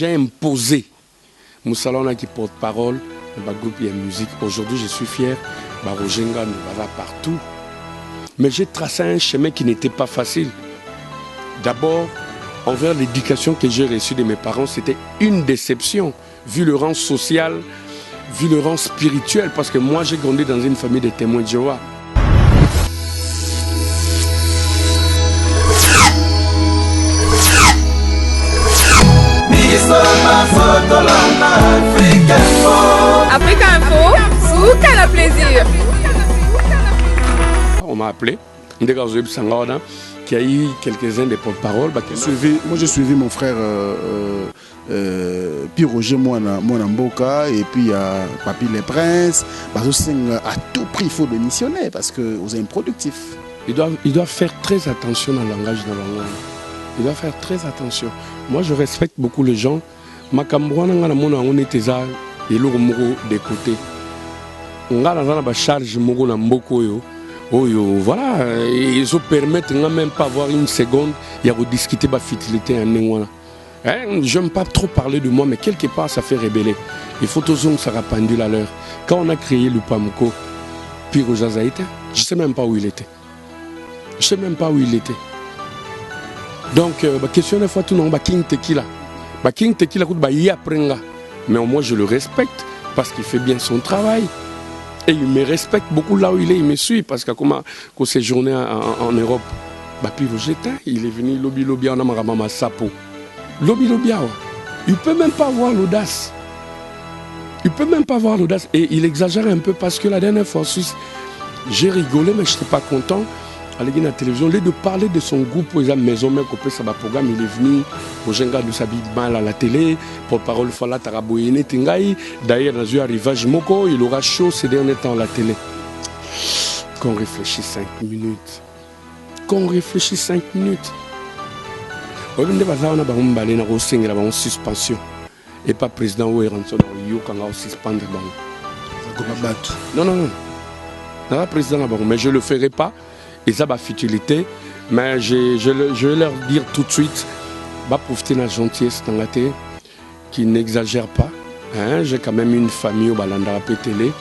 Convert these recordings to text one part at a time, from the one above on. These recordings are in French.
j'ai imposé mon salon qui porte-parole dans le groupe de musique. Aujourd'hui, je suis fier. Rogenga nous va partout. Mais j'ai tracé un chemin qui n'était pas facile. D'abord, envers l'éducation que j'ai reçue de mes parents, c'était une déception, vu le rang social, vu le rang spirituel, parce que moi, j'ai grandi dans une famille de témoins de Jéhovah. Africa Info, Souka la plaisir. On m'a appelé, qui a eu quelques-uns des porte-paroles. Moi j'ai suivi mon frère puis Roger Mboka et puis Papi Les Princes. À tout prix il faut le missionner parce que vous êtes productif. Il doit faire très attention au langage de la langue. Il doit faire très attention. Moi je respecte beaucoup les gens. On est des côtés. On a la charge voilà, ils se permettent même pas avoir une seconde, il y a discuter de la futilité. Je n'aime pas trop parler de moi, mais quelque part ça fait rébeller. Il faut toujours que ça rapendule à l'heure. Quand on a créé le Pamuko, puis Rojaza était, je ne sais même pas où il était. Je ne sais même pas où il était. Donc, question de fois tout le monde, King Tequila. King Tequila, mais au moins je le respecte parce qu'il fait bien son travail. Et il me respecte beaucoup là où il est, il me suit parce que comme quand séjourné en Europe, puis il est venu lobby en Amarama Sapo. Lobby, il peut même pas avoir l'audace. Il peut même pas avoir l'audace. Et il exagère un peu parce que la dernière fois en Suisse, j'ai rigolé mais je n'étais pas content. À la télévision, au lieu de parler de son groupe, pour exemple, Maison Mère, programme, il est venu, Rogenga de s'habille mal à la télé, porte-parole Fala Taraboyene Tingaï, d'ailleurs, dans un arrivage Moko, il aura chaud ces derniers temps à la télé. Qu'on réfléchisse 5 minutes. Qu'on réfléchisse 5 minutes. On a une suspension. Et pas président où est rentré dans le quand on a suspendre. Non. Non, pas président là-bas, mais je ne le ferai pas. Et ça, futilité, mais je vais leur dire tout de suite, profiter de la gentillesse dans la télé, qui n'exagère pas. J'ai quand même une famille au Balanda télé,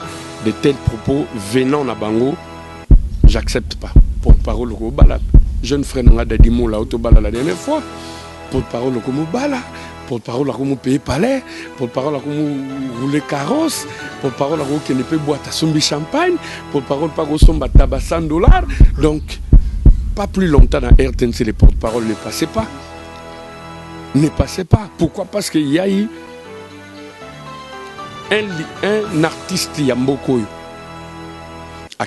de tels propos venant à Bango, j'accepte pas. Porte-parole au Balad, jeune frère n'a pas dit mot là, au Balad la dernière fois. Porte-parole au Balad, porte-parole à comment payer palais, porte-parole à comment rouler carrosse, porte-parole à qui ne peut boire ta sombi champagne, porte-parole pas somba tabac $100. Donc, pas plus longtemps dans RTNC, les porte-paroles ne passaient pas. Ne passaient pas. Pourquoi? Parce qu'il y a eu un artiste Yambokoyo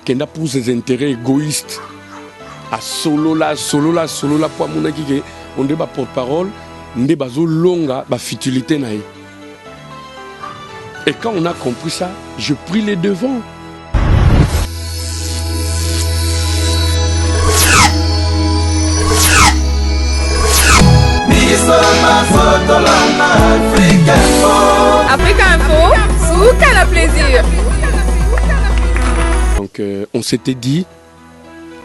qui a pour ses intérêts égoïstes. À solo là, pour mon équipe, on débat porte-parole. Longa futilité. Et quand on a compris ça, je pris les devants. Africa Info, Souka la plaisir. Donc on s'était dit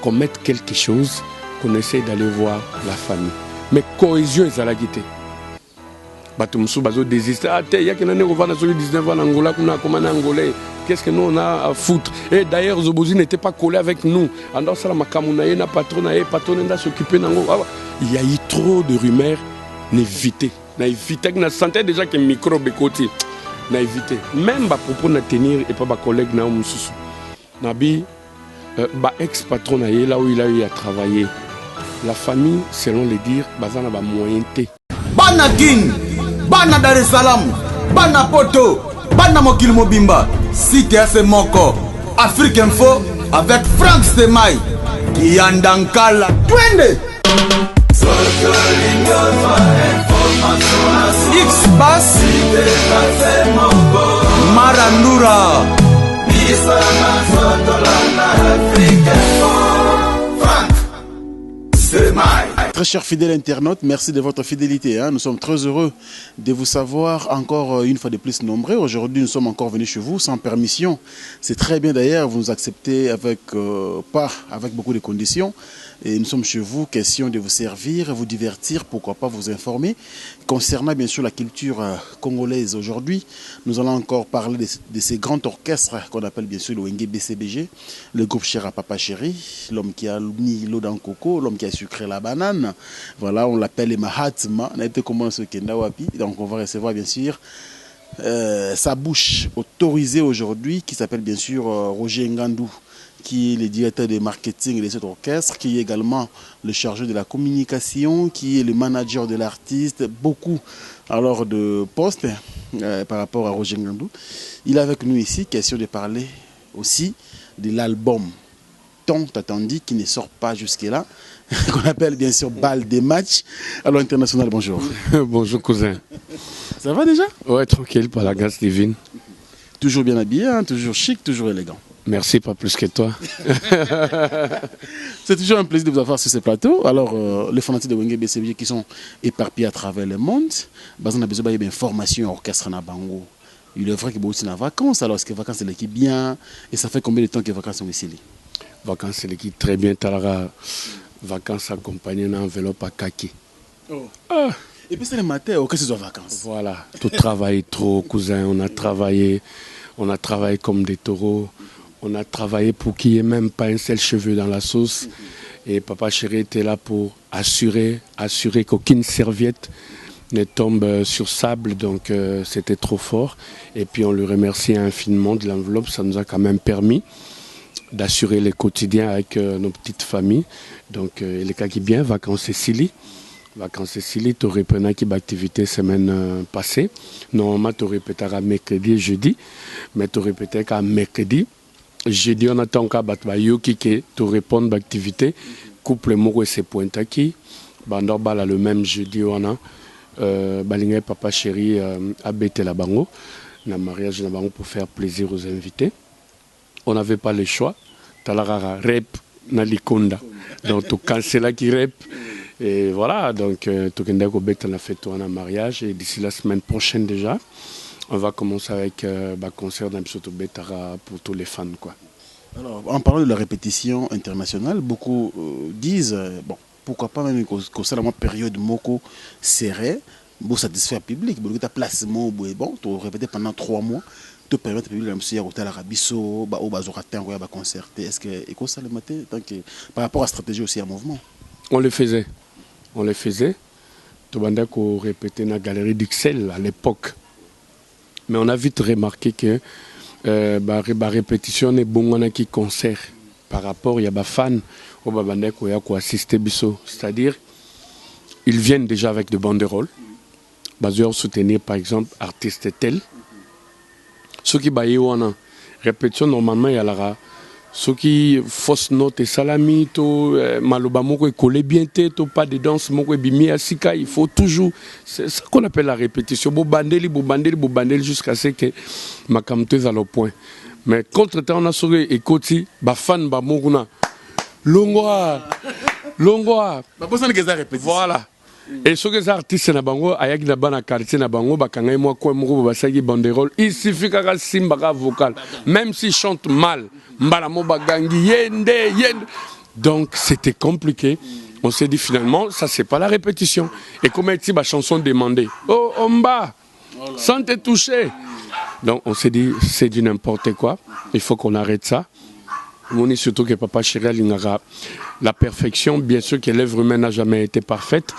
qu'on mette quelque chose, qu'on essaye d'aller voir la famille. Mais cohésion est à la guité. Qu'est-ce que nous on a à foutre? Et d'ailleurs, Zobozi n'était pas collé avec nous. Il y a eu trop de rumeurs. N'évitez. Je sentais déjà que le microbe est côté. N'évitez. Même à propos de tenir et pas ma collègue Nabi, ex-patron là où il a eu à travailler. La famille, selon les dires, bazana ba moyenté. Bana King, Bana Dar es Salaam, Bana Poto, Bana Mokil Mobimba, Site FM Moko, Afrique Info avec Frank Stemai, Yandankala, Twende. X-Bass, Marandura, Frank Stemai. Très chers fidèles internautes, merci de votre fidélité. Nous sommes très heureux de vous savoir encore une fois de plus nombreux. Aujourd'hui, nous sommes encore venus chez vous sans permission. C'est très bien d'ailleurs, vous nous acceptez avec beaucoup de conditions. Et nous sommes chez vous, question de vous servir, vous divertir, pourquoi pas vous informer. Concernant bien sûr la culture congolaise aujourd'hui, nous allons encore parler de ces grands orchestres qu'on appelle bien sûr le Wenge BCBG, le groupe Chera Papa Chéri, l'homme qui a mis l'eau dans le coco, l'homme qui a sucré la banane. Voilà, on l'appelle les Mahatma. On a été comment ce Kenda Wapi. Donc on va recevoir bien sûr sa bouche autorisée aujourd'hui, qui s'appelle bien sûr Roger Ngandou, qui est le directeur de marketing de cet orchestre, qui est également le chargé de la communication, qui est le manager de l'artiste, beaucoup alors de postes par rapport à Roger Ngandou. Il est avec nous ici, question de parler aussi de l'album tant attendu qui ne sort pas jusque-là, qu'on appelle bien sûr Bal des matchs. Alors international, bonjour. Bonjour cousin. Ça va déjà? Ouais, tranquille, par la grâce divine. Toujours bien habillé, hein, toujours chic, toujours élégant. Merci, pas plus que toi. C'est toujours un plaisir de vous avoir sur ce plateau. Alors, les fanatiques de Wenge BCBG qui sont éparpillés à travers le monde, on a besoin d'une formation orchestre na bango. Il est vrai que vous êtes en vacances, alors est-ce que les vacances c'est l'équipe bien? Et ça fait combien de temps que les vacances sont ici? Vacances c'est l'équipe très bien. Talara, vacances accompagnées d'une enveloppe à kaki. Oh. Ah. Et puis c'est le matin, au cas où c'est vacances. Voilà, tout travaille trop, cousin. On a travaillé comme des taureaux. On a travaillé pour qu'il n'y ait même pas un seul cheveu dans la sauce. Et Papa Chéri était là pour assurer qu'aucune serviette ne tombe sur sable. Donc c'était trop fort. Et puis on le remercie infiniment de l'enveloppe. Ça nous a quand même permis d'assurer le quotidien avec nos petites familles. Donc les cas qui bien, vacances Cécilie. Vacances Cécilie, tu aurais pris une activité semaine passée. Normalement, tu aurais peut-être à mercredi et jeudi. Mais tu aurais peut-être qu'à mercredi. Jeudi, on attend qu'à Batbayoki qui te répondre d'activité. Couple Moro et ses pointaki. Bandor Bala le même jeudi, on a Balingay Papa Chéri à Bete la Bango. Le mariage la Bango pour faire plaisir aux invités. On n'avait pas le choix. Talarara rep na likonda. Donc, tu canceles qui rep. Et voilà, donc, tu as Bete la fête un mariage. Et d'ici la semaine prochaine déjà, on va commencer avec un concert d'Amsoto Betara pour tous les fans, quoi. Alors, en parlant de la répétition internationale, beaucoup disent, bon, pourquoi pas même que ça, la période moko serrée, pour satisfaire le public, pour que ta place, bon, tu répéter pendant 3 mois, tu permets au public de hôtel Arabiso, au Bazoratin, au concert. Est-ce que ça le matin, par rapport à la stratégie aussi à mouvement? On le faisait. Tu vas répéter dans la galerie d'Ixelles à l'époque. Mais on a vite remarqué que la répétition est bon qui concert par rapport il y a des fans qui assistent biso, c'est-à-dire ils viennent déjà avec de banderoles, basés soutenir par exemple artiste tel. Ceux qui baillent en répétition normalement il y a la ceux qui fausse note et salami, maloba moko et collé bien tête, pas de danse moko et bimi asika, il faut toujours, c'est ça qu'on appelle la répétition, bandeli jusqu'à ce que ma camteuse à le point. Mais contre-temps on a sauvé et côté, ba fan ba moguna, longwa, voilà. Et ceux qui sont artistes na bango, ayaki na bana quartier na bango, bakanga moi quoi moko basaki banderole, il suffit qu'à simba vocal, même s'ils chantent mal. Donc c'était compliqué. On s'est dit finalement, ça c'est pas la répétition. Et comme elle dit, la chanson demandée, oh Omba, sans te toucher. Donc on s'est dit, c'est du n'importe quoi. Il faut qu'on arrête ça. On est surtout que Papa Chéri la perfection, bien sûr que l'œuvre humaine n'a jamais été parfaite,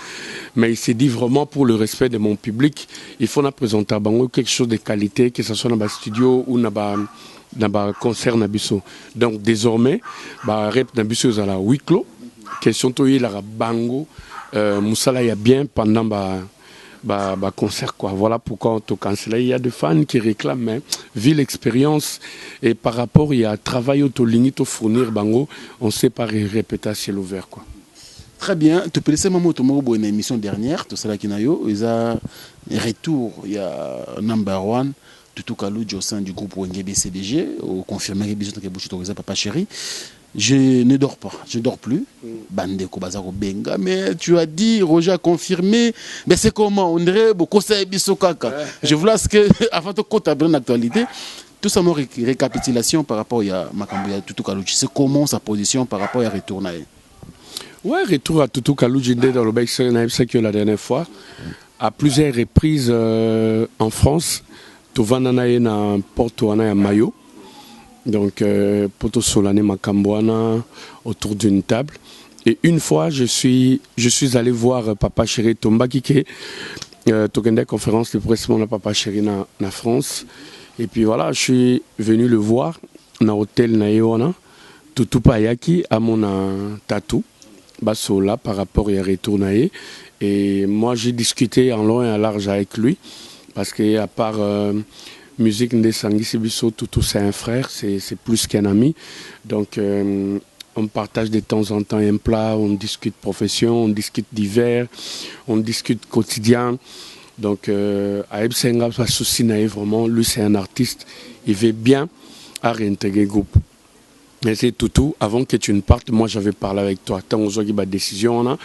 mais il s'est dit vraiment pour le respect de mon public, il faut présenter quelque chose de qualité, que ce soit dans le studio ou dans le concert Nabiso. Donc désormais, rep Nabiso est à la huis clos. Question de la bango, Moussala y a bien pendant concert quoi. Voilà pourquoi on te cancelle. Il y a des fans qui réclament, mais vu l'expérience et par rapport il y a un travail auto limite au fournir bango, on sait pas répéter à ciel ouvert quoi. Très bien. Tu peux laisser maman Tomoro une émission dernière, tout ça qui n'a eu, il y a un retour, il y a number one. Tutu Kalouji au sein du groupe Wenge BCBG, au confirmé que Bouchi autorisé Papa Chéri. Je ne dors pas, je ne dors plus. Bandeko Bazaro Benga, mais tu as dit, Roger a confirmé, mais c'est comment? On dirait beaucoup ça Bisokaka. Je voulais que, avant de compter dans l'actualité, tout ça, mon récapitulation par rapport à Makambuya Tutu Kalouchi, c'est comment sa position par rapport à Retournaye? Ouais, retour à Tutu Kalouchi dans le c'est que la dernière fois, à plusieurs reprises en France, tout va na Porto à Mayo. Donc, Poto Solane Makambouana autour d'une table. Et une fois, je suis allé voir Papa Chéri Tomba Kike, Tokende conférence de presse de Papa Chéri na France. Et puis voilà, je suis venu le voir dans l'hôtel Naïwana, Tutu Payaki, à mon tatou, Basola, par rapport à Retournaye. Et moi, j'ai discuté en long et en large avec lui, parce qu'à part. Musique Ndesangi Sibiso, Tutu c'est un frère, c'est plus qu'un ami. Donc on partage de temps en temps un plat, on discute profession, on discute divers, on discute quotidien. Donc Aeb Senga, vraiment, lui c'est un artiste, il veut bien à réintégrer le groupe. Mais c'est Tutu, avant que tu ne partes, moi j'avais parlé avec toi, tant aux autres décision là.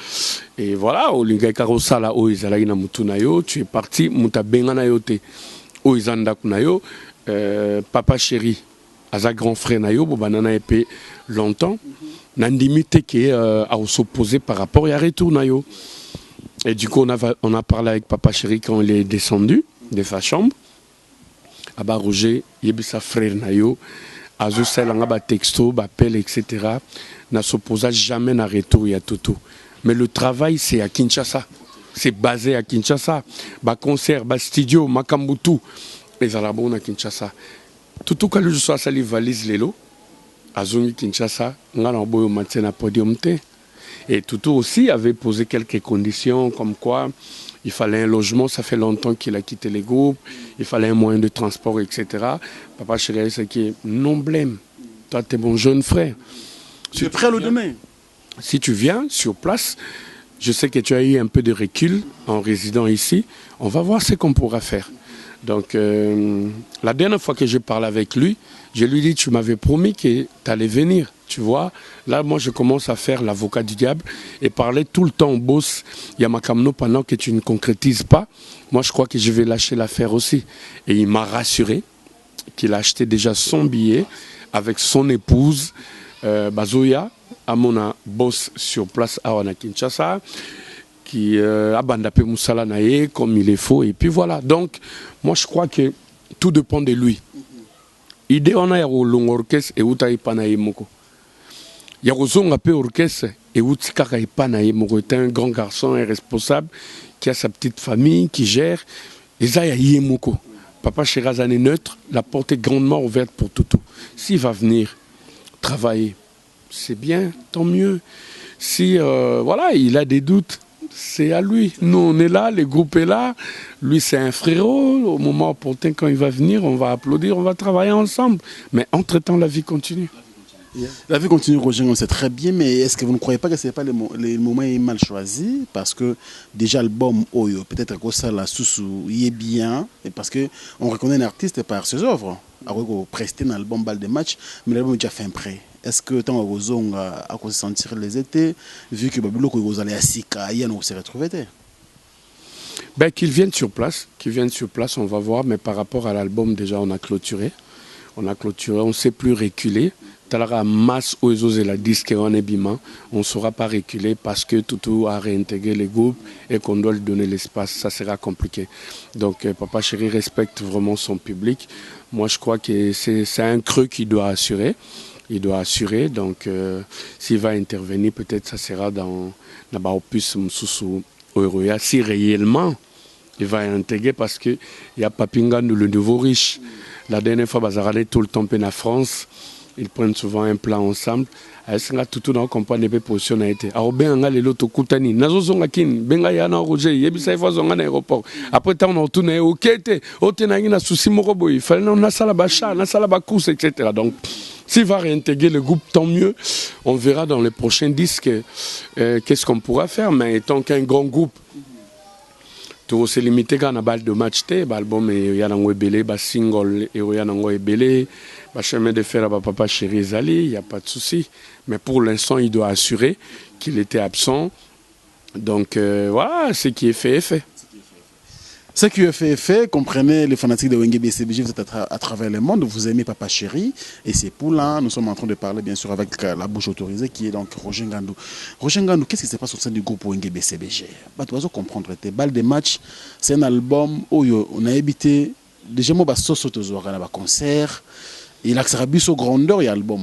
Et voilà, au Linga Karosala, au Izalaina Mutunayo, tu es parti, Mutabenganayote. Papa Chéri, Aza grand frère Nayo, Bobanana épée longtemps, Nandimite qui est à s'opposer par rapport à Retour Nayo. Et du coup, on a parlé avec Papa Chéri quand il est descendu de sa chambre. Aba Roger, Yebisa frère Nayo, Azo Selanga texto, appel, etc. N'a s'opposé jamais à Retour à Tutu. Mais le travail, c'est à Kinshasa. C'est basé à Kinshasa. Concert, studio, Makambutu. Les Arabes à Kinshasa. Tout cas, je suis allé valise Lelo. Azongi Kinshasa. On a envoyé au podium. Et Tutu aussi avait posé quelques conditions, comme quoi il fallait un logement. Ça fait longtemps qu'il a quitté les groupes. Il fallait un moyen de transport, etc. Papa Chéri, c'est qui est non blême. Toi, tu es mon jeune frère. Tu es prêt le demain? Si tu viens sur place. Je sais que tu as eu un peu de recul en résidant ici. On va voir ce qu'on pourra faire. Donc, la dernière fois que j'ai parlé avec lui, je lui ai dit, tu m'avais promis que tu allais venir. Tu vois, là, moi, je commence à faire l'avocat du diable et parler tout le temps au boss Yamakamno pendant que tu ne concrétises pas. Moi, je crois que je vais lâcher l'affaire aussi. Et il m'a rassuré qu'il a acheté déjà son billet avec son épouse, Bazoya, à mon boss sur place à Kinshasa, qui a bandapé Moussala Naye comme il est faux. Et puis voilà. Donc, moi, je crois que tout dépend de lui. Idée, on a un long orchestre et où tu as panaï moko. Il y a un peu orchestre et où tu as panaï moko. Tu es un grand garçon, un responsable qui a sa petite famille, qui gère. Et ça, il y a moko. Papa Chérazane est neutre, la porte est grandement ouverte pour Tutu. S'il va venir travailler, c'est bien, tant mieux. Si voilà, il a des doutes, c'est à lui. Nous, on est là, le groupe est là. Lui, c'est un frérot. Au moment opportun, quand il va venir, on va applaudir, on va travailler ensemble. Mais entre-temps, la vie continue. La vie continue, Roger, on sait très bien, mais est-ce que vous ne croyez pas que ce n'est pas le moment mal choisi? Parce que déjà, l'album Oyo, peut-être que ça, la sous y est bien, et parce qu'on reconnaît un artiste par ses œuvres. On presté dans l'album Balle de match, mais l'album est déjà fait un prêt. Est-ce que tant que à quoi sentir les étés, vu que Babyloko vous allez à Sika, il y a nous se retrouver? Ben, qu'ils viennent sur place, on va voir, mais par rapport à l'album, déjà, on a clôturé, on ne sait plus reculer. Talara masse aux et la disque en ébiment, on ne saura pas reculer parce que Tutu a réintégré les groupes et qu'on doit lui donner l'espace, ça sera compliqué. Donc Papa Chéri respecte vraiment son public. Moi je crois que c'est un creux qu'il doit assurer. Il doit assurer, donc s'il va intervenir, peut-être ça sera dans la Opus Msusu Oroya, si réellement il va intégrer parce qu'il y a Papingan, le nouveau riche. La dernière fois, Bazarane tout le temps en France. Ils prennent souvent un plan ensemble. Est-ce que tout le monde comprend les positions a été? Alors ben on a les lotos kutani. Nazo zonga kin. Benga yana Roger. Yebisa ifo zonga na aéroport. Après tant on retourne au quête. Au tenagi na souci morobo. Il fallait on a sala bacha, na sala bacourse, etc. Donc s'il va réintégrer le groupe, tant mieux. On verra dans les prochains disques qu'est-ce qu'on pourra faire. Mais tant qu'un grand groupe tout se limité quand on a balle de match l'album et y a nango ebele ba single et y a nango ebele ba chemin de fer à Papa Chéri Zali, il y a pas de souci, mais pour l'instant il doit assurer qu'il était absent. Donc voilà, ce qui est fait est fait. Ce qui est fait est fait. Comprenez, les fanatiques de Wenge BCBG, vous êtes à travers le monde, vous aimez Papa Chéri, et c'est pour là, nous sommes en train de parler bien sûr avec la bouche autorisée qui est donc Roger Ngandou. Roger Ngandou, qu'est-ce qui se passe au sein du groupe Wenge BCBG? Tu vas comprendre, tes balles de match, c'est un album où on a habité, déjà moi, on a concert, il a que au grandeur et album.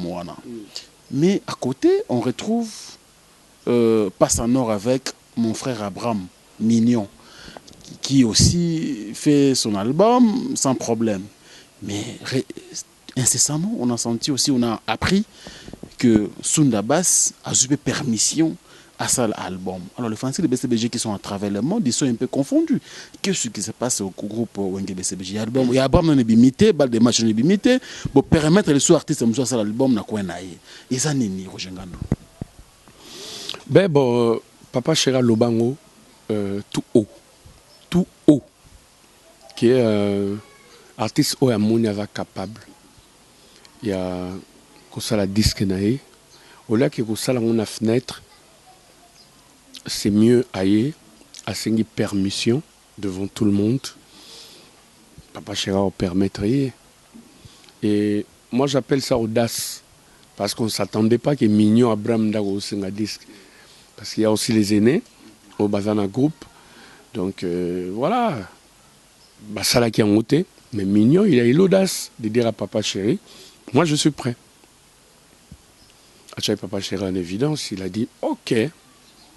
Mais à côté, on retrouve Passe en or avec mon frère Abraham Mignon, qui aussi fait son album sans problème. Mais incessamment, on a senti aussi, on a appris que Sounda Bass a eu permission à ça l'album. Alors les Français de BCBG qui sont à travers le monde, ils sont un peu confondus. Qu'est-ce qui se passe au groupe Wenge BCBG? Il y a l'album on est limité, balle de match on est limité, pour permettre les sous-artistes à ça l'album n'a quoi naïe. Et ça n'est ni Roger Ngandou. Ben bon, Papa Chéri Lobango, tout haut, qui est artiste où il est capable. Il y a la disque naïe, au lieu que la fenêtre, c'est mieux ailleurs, à une permission devant tout le monde. Papa Chéri permettrait. Et moi j'appelle ça audace, parce qu'on ne s'attendait pas que Mignon Abraham Dago un disque. Parce qu'il y a aussi les aînés au Bazana Group. Donc voilà, Bassala qui a monté, mais Mignon, il a eu l'audace de dire à Papa Chéri, moi je suis prêt. Achai Papa Chéri en évidence, il a dit, ok,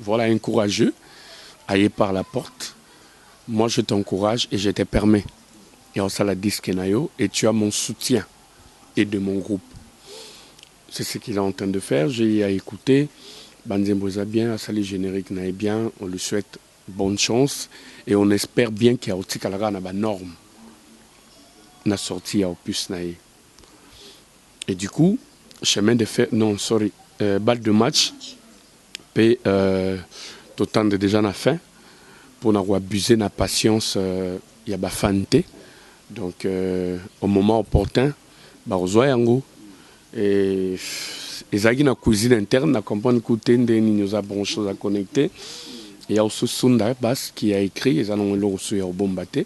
voilà un courageux, allez par la porte, moi je t'encourage et je te permets. Et on s'est la disque Nayo, et tu as mon soutien et de mon groupe. C'est ce qu'il est en train de faire, j'ai à écouter. Banzemboza bien, à Sali générique naïe bien, on lui souhaite bonne chance et on espère bien qu'il y a aussi Kalara na norme na sorti à opus naïe. Et du coup, chemin de fer, non sorry, balle de match, puis tout de déjà na fin pour n'avoir abusé na patience, il y a bafante. Donc au moment opportun, barozoa yango et ezaki na cuisine interne, na comprendre que Tende nous a branché, nous a connecté. Il y a aussi Sounda Bass qui a écrit, ils ont reçu au Bombaté.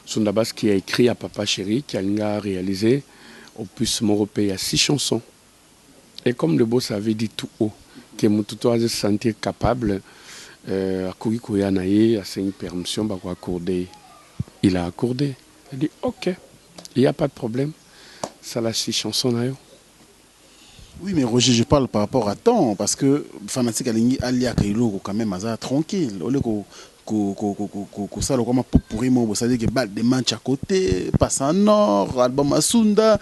Sounda Bass qui a écrit à Papa Chéri, qui a réalisé opus Morope, il y a 6 chansons. Et comme le boss avait dit tout haut, que Moutoto a se sentir capable, à Kouyanaye, à une permission, bah, accorder. Il a accordé. Il a dit ok, il n'y a pas de problème. Ça la 6 chansons là. Oui, mais Roger, je parle par rapport à temps, parce que fanatique Alia Kailo quand même tranquille. Ça le comment pourri moi, ça dit que balle de match à côté, passe en nord, album Asunda,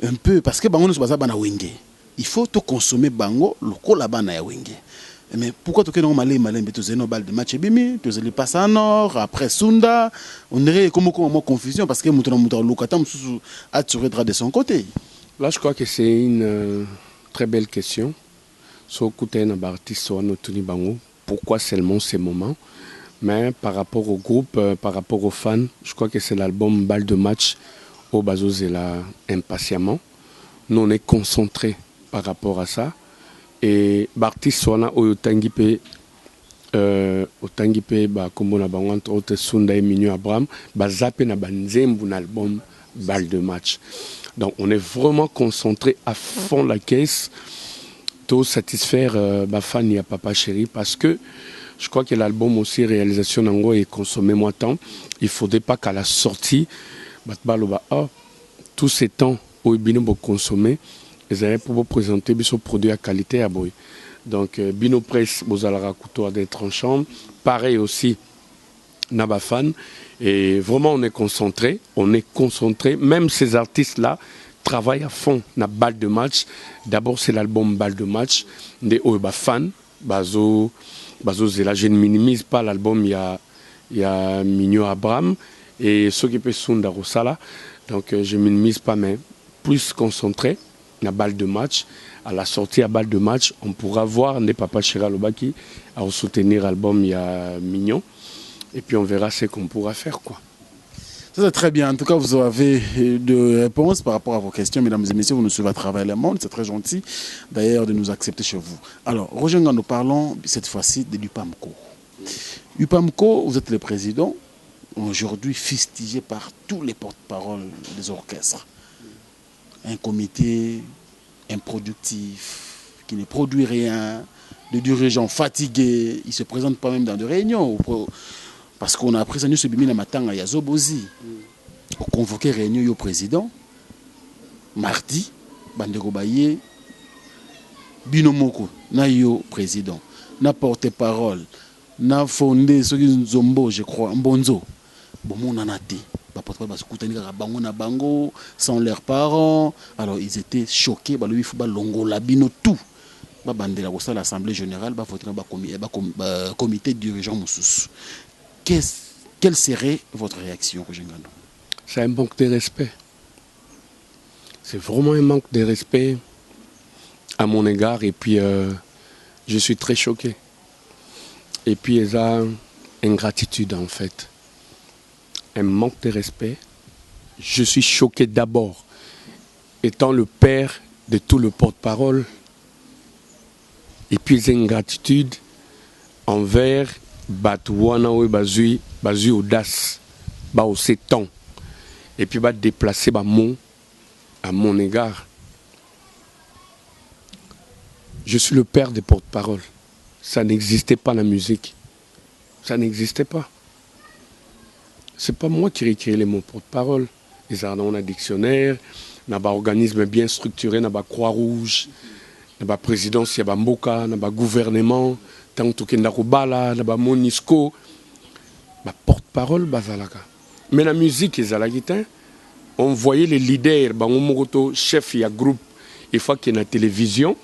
un peu parce que bango ne se passe pas na Wenge. Il faut tout consommer bango, le col là-bas na Wenge. Mais pourquoi tu es malin mais tu es balle de match et bimi, tu es passe en nord, après Sunda, on dirait comme confusion parce que mouton locatam a tiré de son côté. Là, je crois que c'est une très belle question. Pourquoi seulement ces moments? Mais par rapport au groupe, par rapport aux fans, je crois que c'est l'album Balle de match au Bazozela impatiemment. Nous on est concentrés par rapport à ça. Et Bartis Sona au Tangipe, comme on a entre autres Sunda et Mignon Abraham, Bazape na banzembu album Balle de match. Donc on est vraiment concentré à fond la caisse, tout satisfaire fan et Papa Chéri parce que je crois que l'album aussi réalisation nango est consommé moins temps. Il ne faudrait pas qu'à la sortie, tous ces temps où il faut consommer, ils allaient pour vous présenter des produits à qualité à boy. Donc Bino Press, vous allez raconter d'être en chambre. Pareil aussi, Nabafan. Et vraiment, on est concentré. Même ces artistes-là travaillent à fond. Na balle de match. D'abord, c'est l'album Balle de match. Des fans. Bazo Zela. Je ne minimise pas l'album. Il y a Mignon Abraham et ceux qui peuvent Sunda Rosala. Donc, je ne minimise pas, mais plus concentré. Na balle de match. À la sortie à balle de match, on pourra voir les Papa Chéri Lobaki à soutenir l'album. Il y a Mignon. Et puis on verra ce qu'on pourra faire, quoi. Ça, c'est très bien. En tout cas, vous avez de réponses par rapport à vos questions. Mesdames et messieurs, vous nous suivez à travers le monde. C'est très gentil, d'ailleurs, de nous accepter chez vous. Alors, Roger Ngando, nous parlons cette fois-ci de l'UPAMCO. UPAMCO, vous êtes le président, aujourd'hui fustigé par tous les porte-paroles des orchestres. Un comité improductif, qui ne produit rien, de dirigeants fatigués, ils ne se présentent pas même dans des réunions. Parce qu'on a appris ça, nous sommes à Yazobozi. On a convoqué réunion au président, mardi, Bandeko Baye, Binomoko, na yo président, na porte-parole, na fondé, Zombo, je crois, Mbonzo. Bon, on en a été. Sans leurs parents. Alors ils étaient choqués. Il faut tout. L'Assemblée générale va voter le comité dirigeant. Quelle serait votre réaction, Roger Ngando? C'est un manque de respect. C'est vraiment un manque de respect à mon égard. Et puis, je suis très choqué. Et puis, il y a une ingratitude, en fait. Un manque de respect. Je suis choqué d'abord, étant le père de tout le porte-parole. Et puis, il y a une ingratitude envers Batouana ou Bazui audace, au séton. Et puis, va déplacer mot à mon égard. Je suis le père des porte-paroles. Ça n'existait pas la musique. Ça n'existait pas. C'est pas moi qui ai créé les mots porte-parole. Ils ont un dictionnaire, un organisme bien structuré, un Croix-Rouge, un présidence, un Mboka, un gouvernement, tant que Nakobala, un Monisco, un porte-parole bazalaka. Mais la musique est à la guitare. On voyait les leaders, un chef, il y a groupe, il faut qu'il y ait une télévision.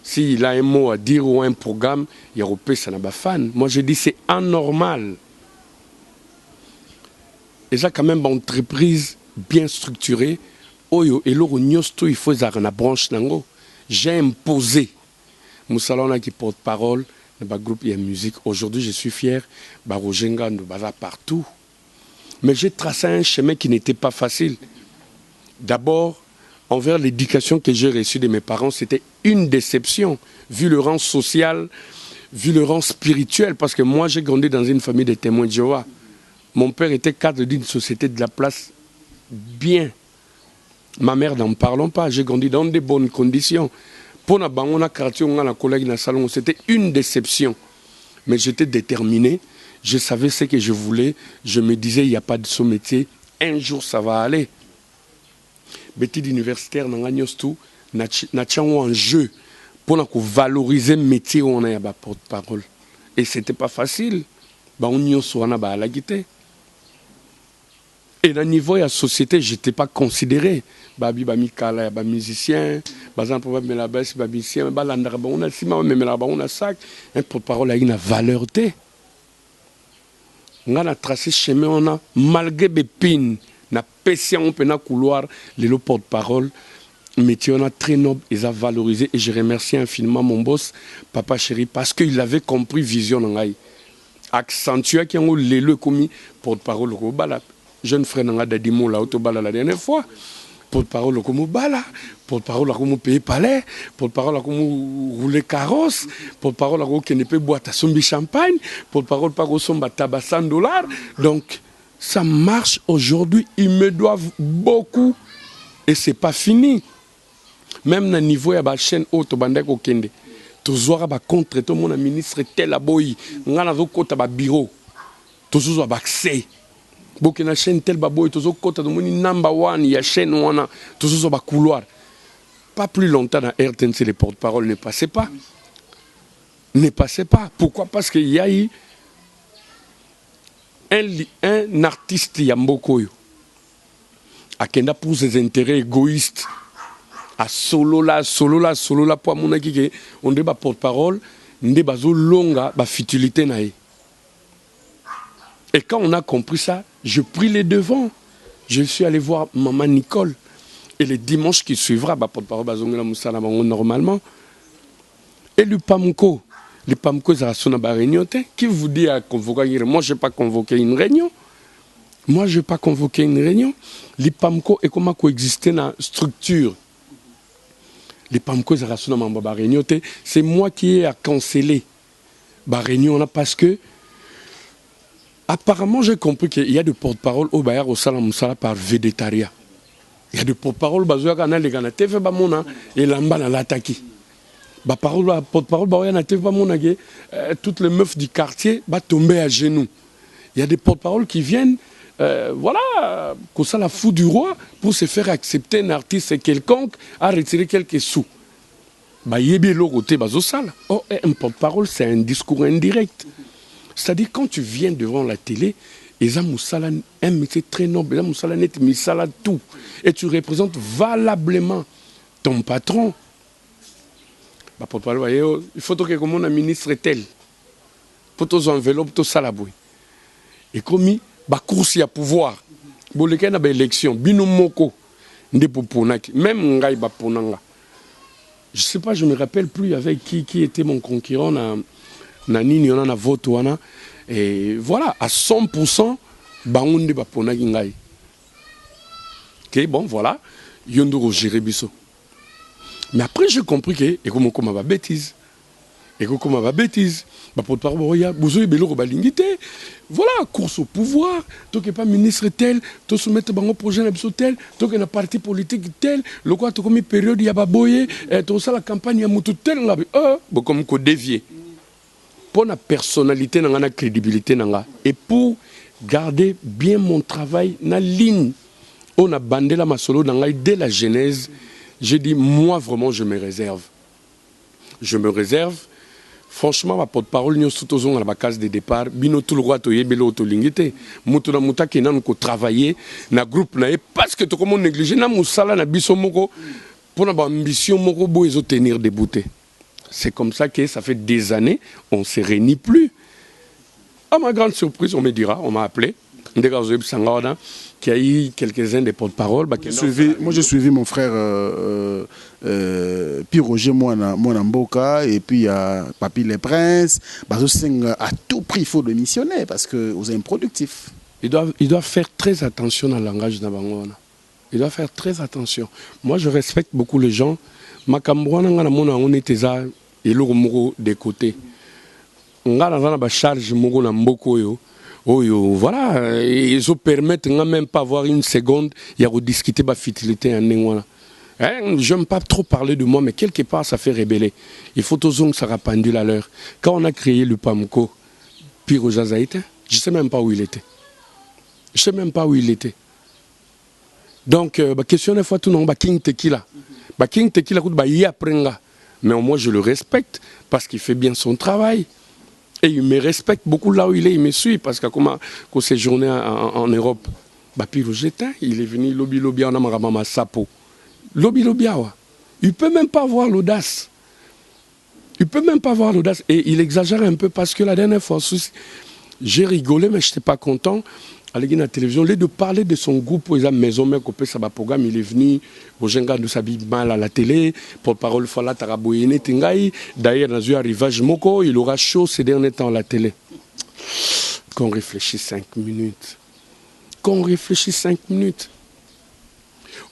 S'il a un mot à dire ou un programme, il y a ça n'a pas fan. Moi je dis c'est anormal. Et ça quand même une entreprise bien structurée. Oyo et l'eau il faut une branche nango. J'ai imposé. Mon salon qui porte parole dans le groupe et la musique. Aujourd'hui je suis fier. Roger Ngando baza partout. Mais j'ai tracé un chemin qui n'était pas facile. D'abord, envers l'éducation que j'ai reçue de mes parents, c'était une déception, vu le rang social, vu le rang spirituel, parce que moi j'ai grandi dans une famille de témoins de Jéhovah. Mon père était cadre d'une société de la place bien. Ma mère, n'en parlons pas, j'ai grandi dans de bonnes conditions. Pour la quartier, on a la collègue dans le salon, c'était une déception. Mais j'étais déterminé, je savais ce que je voulais, je me disais, il n'y a pas de ce métier, un jour ça va aller. Bétide universitaire, dans tout, en jeu pour valoriser le métier où on a porte-parole. Et ce n'était pas facile. On y a la guitare. Et au niveau de la société, je n'étais pas considéré. Babi, Mikala, musicien, musicien, un porte-parole a une valeur. On a tracé chemin, on a malgré les pines. Na péché on peut na couloir les porte-parole métier on a très noble ils a valorisé et je remercie infiniment mon boss papa chéri parce qu'il avait compris vision ngai accentué qui ont le commis porte-parole ko bala jeune frère nanga dadimo la auto bala la dernière fois porte-parole comme bala porte-parole comme payer palais porte-parole comme rouler carrosse porte-parole comme ne peut boire ta sombi champagne porte-parole pas ko somba tabac $100 donc ça marche aujourd'hui, ils me doivent beaucoup et c'est pas fini. Même au niveau de la chaîne haute, toujours contre tout mon ministre tel aboyi, on a un bureau, toujours accès. Beaucoup de chaîne tel baboy, toujours côté de mon number one, il y a chaîne on toujours un couloir. Pas plus longtemps dans RTNC les porte-paroles ne passaient pas. Ne passaient pas. Pourquoi? Parce qu'il y a eu un artiste Yambokoyo a kenda pour ses intérêts égoïstes à solo là pour mon aki on débat porte-parole ndeba zo longa ba futilité naï. Et quand on a compris ça, je pris les devants. Je suis allé voir maman Nicole et le dimanche qui suivra ba porte-parole bazongela musala bango normalement et l'UPAMCO Les PAMCO, ils sont dans la réunion. Qui vous dit à convoquer? Moi, je n'ai pas convoqué une réunion. Moi, je n'ai pas convoqué une réunion. Les PAMCO, et comment coexister dans la structure? Les PAMCO, ils sont dans la réunion. C'est moi qui ai à canceller la réunion parce que, apparemment, j'ai compris qu'il y a des porte-parole au Bayard au Salam Moussala par végétariat. Il y a des porte-parole, et l'amba dans l'attaque. Porte-parole, toutes les meufs du quartier vont tomber à genoux. Il y a des porte-paroles qui viennent, voilà, comme ça la fout du roi pour se faire accepter un artiste quelconque à retirer quelques sous. Un porte-parole, c'est un discours indirect. C'est-à-dire, quand tu viens devant la télé, ils ont un métier très noble, ils ont tout. Et tu représentes valablement ton patron. Il faut que comme un ministre tel, pour tes enveloppes, tout ça la bouille. Et comme il course à pouvoir, pour lesquels il y a élection, binomoko, même Ngaï Baponanga. Je ne sais pas, je ne me rappelle plus avec qui était mon concurrent na nini on a vote wana. Et voilà, à 100%, Baounde Baponagi Ngaï. Ok, bon, voilà, Yondoro Jérébiso. Mais après, j'ai compris que, et comment ma bêtise. Et comment ma bêtise. Voilà, course au pouvoir. Toi qui n'es pas ministre tel, toi soumettre un projet tel, toi qui n'es pas parti politique tel, le quoi, tu as comme une période, il y a baboye, toi ça la campagne, il y a moutou tel, comme qu'on dévier. Pour la personnalité, la crédibilité, et pour garder bien mon travail, la ligne, on a bandé la masolo dès la genèse. J'ai dit, moi, vraiment, je me réserve. Je me réserve. Franchement, ma porte-parole, nous sommes dans la case de départ. Bino tout le roi, tu es belo to lingité. Moutona mouta qui n'a pas travaillé dans le groupe. Parce que tu as négligé, na moussala na biso moko pour notre ambition moko bo ils tenir debout. C'est comme ça que ça fait des années, on ne se réunit plus. À ma grande surprise, on me dira, on m'a appelé. Qui a eu quelques-uns des porte-paroles. Moi, j'ai suivi mon frère puis Roger Mboka et puis Papi Les Princes. À tout prix, il faut démissionner parce que vous êtes improductif. Il doit faire très attention au langage d'Abangona. Il doit faire très attention. Moi, je respecte beaucoup les gens. Makambouana, on était là, et l'eau des côtés. On a la charge de Mboko. Voilà, ils permettent même pas avoir une seconde, il y a rediscuter la futilité en Nengwana. Je n'aime pas trop parler de moi, mais quelque part ça fait rébeller. Il faut toujours que ça rapendule à l'heure. Quand on a créé le PAMCO, Piro Jazaïta, je ne sais même pas où il était. Je ne sais même pas où il était. Donc, question de fois tout le monde, King Tequila. King Tequila, mais au moins je le respecte parce qu'il fait bien son travail. Et il me respecte beaucoup là où il est, il me suit parce que comme séjourné en Europe, Piro Jetin, il est venu lobby en Amarama Sapo. Lobby, il ne peut même pas avoir l'audace. Il ne peut même pas avoir l'audace. Et il exagère un peu parce que la dernière fois, j'ai rigolé, mais je n'étais pas content. À la télévision, au lieu de parler de son groupe, il a maison mère coupé ça programme, il est venu, Bojenga de s'habille mal à la télé, porte-parole Fala Taraboyene Tingaï, d'ailleurs dans un arrivage Moko, il aura chaud ces derniers temps à la télé. Qu'on réfléchisse 5 minutes. Qu'on réfléchisse 5 minutes.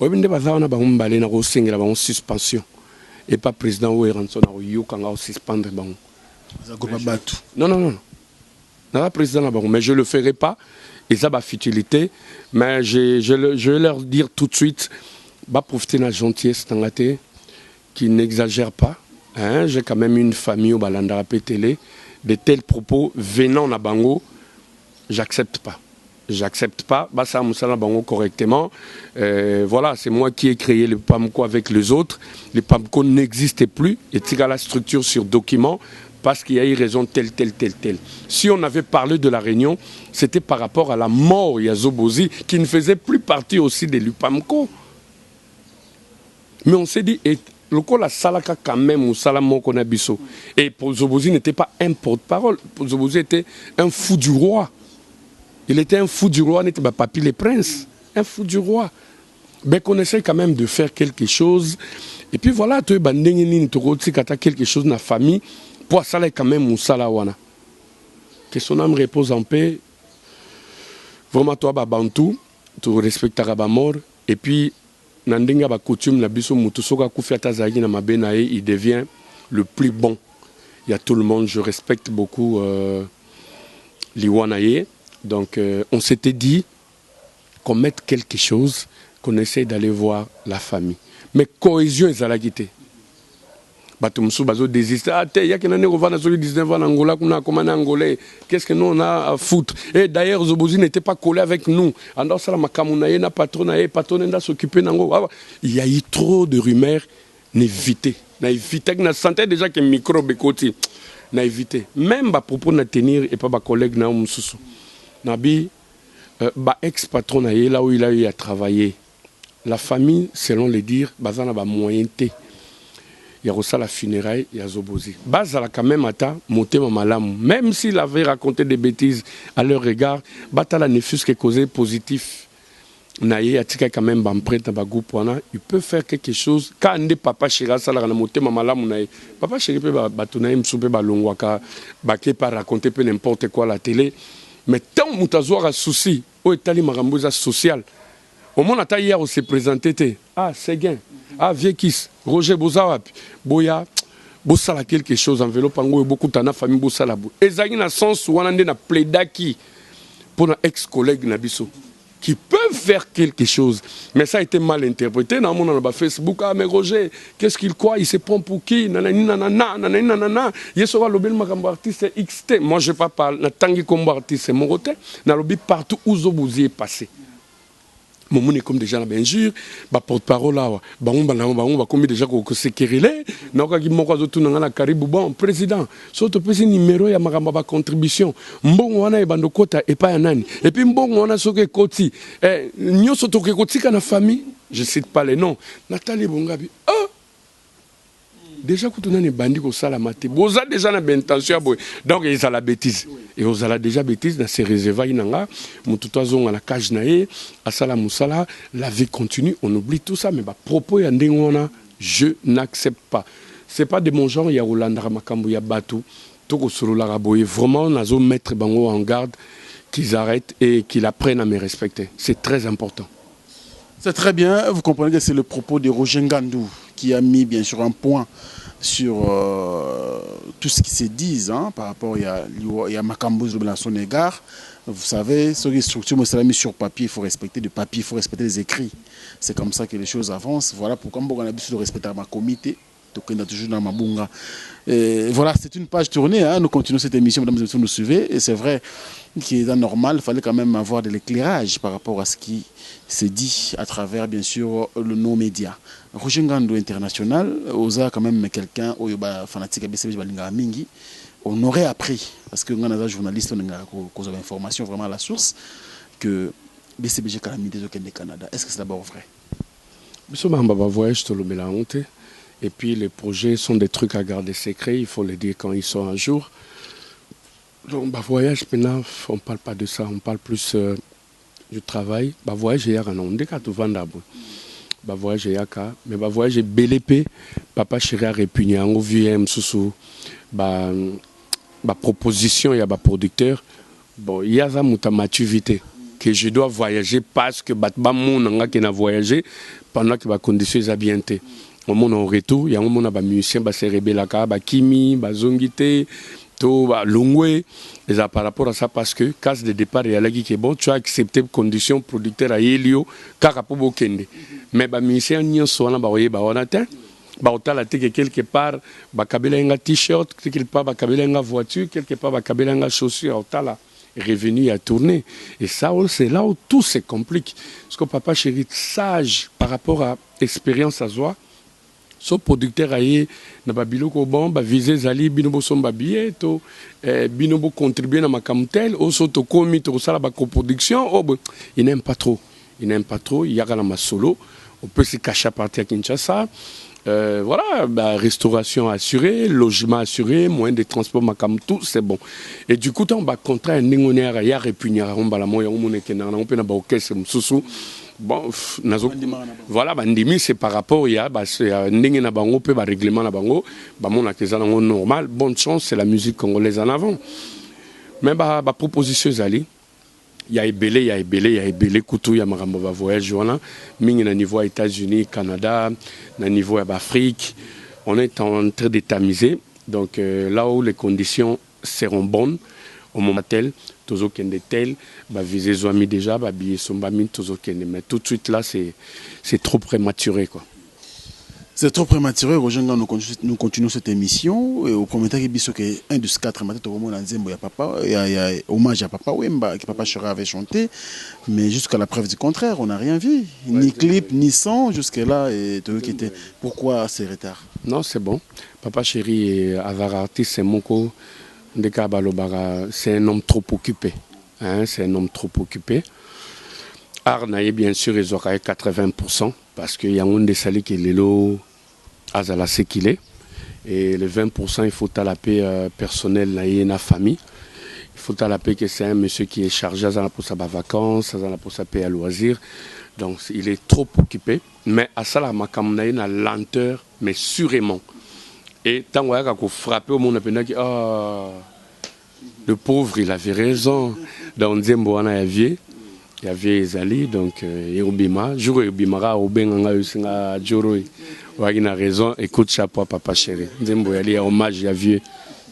On a une suspension. Et pas président ou Ranson a suspendre. Non. Non, président, mais je ne le ferai pas. Et ça, futilité. Mais je vais leur dire tout de suite, profiter de la gentillesse dans la télé, qui n'exagère pas. Hein? J'ai quand même une famille au Balandara Télé. De tels propos venant à Bango, j'accepte pas. J'accepte pas. Ça Moussala Bango correctement. Voilà, c'est moi qui ai créé le PAMCO avec les autres. Le PAMCO n'existait plus. Et tira la structure sur document. Parce qu'il y a eu raison telle. Si on avait parlé de la réunion, c'était par rapport à la mort de Zobozi, qui ne faisait plus partie aussi de l'UPAMCO. Mais on s'est dit, et le coup la salaka quand même, ou salamon qu'on a biso. Et pour Zobozi n'était pas un porte-parole. Pour Zobozi était un fou du roi. Il était un fou du roi, n'était pas Papi Les Princes. Un fou du roi. Mais qu'on essaie quand même de faire quelque chose. Et puis voilà, tu es quelque chose dans la famille. pour ça quand même Moussala wana. Que son âme repose en paix. Vraiment toi Bantou, tu respecteras ba mort et puis Nandinga ba coutume na biso mutu soka kufiata zagi na mabenae, il devient le plus bon. Il y a tout le monde, je respecte beaucoup Liwanaye. Donc on s'était dit qu'on mette quelque chose, qu'on essaye d'aller voir la famille. Mais cohésion est à la guité. Batumsu bazo désiste. Ah, il y a quelqu'un qui a 19 ans en Angola, qu'on a commandé Angolais. Qu'est-ce que nous on a à foutre? Et d'ailleurs, Zobozi n'était pas collé avec nous. Alors, ça, la Makamunaye, na patronaye, patronenda s'occuper d'Angola. Il y a eu trop de rumeurs. N'évitez. N'évitez. Na santé déjà que micro bécoti. N'évitez. Même à propos de tenir et pas ma collègue na Moussou. Nabi, ex-patron là où il a eu à travailler. La famille, selon les dires, bazana ba moyenté. Il y a aussi la funéraille, il y a Zobozi. Bazala quand même ata monté malamu. Même s'il avait raconté des bêtises à leur regard, batala ne fût que causé positif. Naye atika quand même bamprête ba goupwana, il peut faire quelque chose. Quand ande papa chéra sala na monté malamu naye. Papa chéri peut batuna msoupe ba longwaka, ba ke pas raconter peu n'importe quoi à la télé. Mais tant moutazoir a souci, au étali maramboza social. Au moment où hier on s'est présenté, ah Séguin, ah Viekis, Roger Bozawap, Boya, Bossala quelque chose, enveloppe en gros, beaucoup de famille Bossala. Et ça y a un sens où on a un plaidaki pour un ex-collègue Nabiso qui peuvent faire quelque chose. Mais ça a été mal interprété. Dans mon Facebook, ah mais Roger, qu'est-ce qu'il croit? Il se prend pour qui? Nanani nanana, nanani nanana. Il sera le bel makambo artiste XT. Moi je ne vais pas parler. Tangi comme artiste mon côté. Dans le but partout où Zobozi est passé. Mon est comme déjà la benjure, bah porte-parole là, bah on va comme déjà que c'est kérilé, non quand il m'envoie tout dans la Caribou bon président, surtout petit numéro ya magamba contribution, mbongo wana e bando kota et pas nani, et puis mbongo wana soke koti, nyo soto ke koti kana famille, je cite pas les noms, Nathalie Bongabi, oh déjà quand on a des bandits au salamate, vous avez déjà une intention, donc ils ont la bêtise. Et vous avez déjà bêtise dans ces réservoirs, à la cage naé, à Salamoussala, la vie continue, on oublie tout ça, mais propos je n'accepte pas. C'est pas de mon genre, il y a Rolandra Makambo, il y a Batou, tout sur la raboye. Vraiment, on a mettre Bango en garde, qu'ils arrêtent et qu'ils apprennent à me respecter. C'est très important. C'est très bien, vous comprenez que c'est le propos de Roger Ngandou qui a mis bien sûr un point sur tout ce qui se dit par rapport à Makambo à son égard. Vous savez, sur les structures, moi, c'est mis sur papier, il faut respecter le papier, il faut respecter les écrits. C'est comme ça que les choses avancent. Voilà pourquoi on a l'habitude de respecter ma comité. Toujours dans ma bunga. Voilà, c'est une page tournée. Nous continuons cette émission, mesdames et messieurs, nous suivez. Et c'est vrai qu'il est normal, il fallait quand même avoir de l'éclairage par rapport à ce qui s'est dit à travers, bien sûr, nos médias. Roger Ngandou International, Oza quand même quelqu'un, fanatique à BCBG Balinga Mingi, on aurait appris, parce que nous sommes journalistes, on a des informations vraiment à la source, que BCBG Calamité au Canada. Est-ce que c'est d'abord vrai? Monsieur Bamba, voyage, je te le mets la honte. Et puis les projets sont des trucs à garder secrets, il faut les dire quand ils sont un jour. Donc, voyage, maintenant, on ne parle pas de ça, on parle plus du travail. Voyage, il y a un nom, on vendre. Voyage, il y a un mais voyage, BLP, papa chéri a répugné, on vient sous proposition, il y a un producteur. Bon, il y a ça, maturité, que je dois voyager parce que Batman, qui a voyagé pendant que les conditions sont bien. Au moment au retour, il y a un moment où les musiciens se rebellent, Kimi, Zongite, Longwe, et ça par rapport à ça, parce que, cas de départ, il y a qui est bon, tu as accepté les conditions producteurs à Helio, Karapobo Kende. Mais les musiciens n'y sont pas, on atteint, quelque part, un t-shirt, quelque part, une voiture, quelque part, une chaussure, revenu à tourner. Et ça, c'est là où tout se complique. Parce que papa chéri, sage par rapport à l'expérience à soi, so producteur aye na babiloko bon ba viser zali binobo somba bieto binobo contribuer na makamtel o so to komi to sala ba coproduction il n'aime pas trop il y a la solo on peut se cacher à partir à Kinshasa voilà restauration assurée, logement assuré, moyen de transport makam tout c'est bon et du coup on va contrat ndingonera ya repugnera on bala moya on moneke na on peut na ba orchestre mususu Bon, voilà, bandimi, c'est par rapport, il y a ndenge na bango, peu règlement na bango, mon artisanat normal, bonne chance, c'est la musique congolaise en avant. Mais proposition zali, il y a Ebele, Koutou, il y a Marambo va voyage, mingi na niveau États-Unis, Canada, na niveau Afrique, on est en train d'étamiser, donc là où les conditions seront bonnes, au moment tel, toujours qu'il y a tel, viser Zoami déjà, billet Sombami, toujours qu'il y a. Mais tout de suite là, c'est trop prématuré, quoi. C'est trop prématuré. Nous continuons cette émission. Et au premier temps, il y a 1 de 4 matins, il y a papa, il y a hommage à Papa Wemba, que Papa Chéri avait chanté. Mais jusqu'à la preuve du contraire, on n'a rien vu. Ni clip, ni son, jusque-là. Pourquoi ces retards? Non, c'est bon. Papa Chéri et Avarati, c'est mon co. C'est un homme trop occupé. Hein, c'est un homme trop occupé. Arnaï, bien sûr, ils auraient 80%, parce qu'il y a un des salés qui est l'élo Azala, c'est qu'il est. Et les 20%, il faut à la paix personnelle, la famille. Il faut à la paix que c'est un monsieur qui est chargé pour sa vacances, pour sa paix à loisir. Donc, il est trop occupé. Mais à ça, il y a une lenteur, mais sûrement. Et tant qu'on frappé au monde, le pauvre, il avait raison. Dans Nzembo, il y avait Ezali, donc Yerubima. Jour Yerubima, il a raison. Écoute, chapeau, Papa Chéri. Nzembo, il y a hommage, il y a vieux.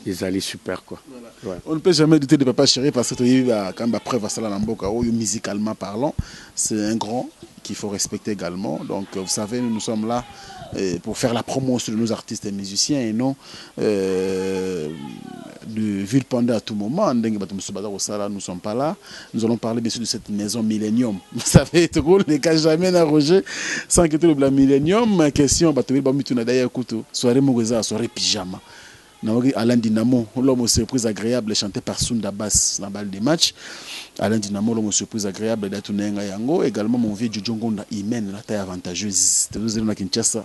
Ezali, super, quoi. Ouais. On ne peut jamais douter de Papa Chéri parce que quand preuve à ça, musicalement parlant, c'est un grand qu'il faut respecter également. Donc, vous savez, nous sommes là pour faire la promotion de nos artistes et musiciens et non de Villependant à tout moment. Nous ne sommes pas là. Nous allons parler bien sûr de cette maison Millennium. Vous savez, tout le monde ne cache jamais à Roger sans que tout le Millennium. Question, soirée Moureza, soirée pyjama. Alain Dinamo, l'homme aux surprises agréables chanté par Sunda Bass dans la balle des matchs. Alain Dinamo, l'homme aux surprises agréables d'Atunenga Yango. Également mon vieux Djongonda Imen, la taille avantageuse. Vous allez à Kinshasa.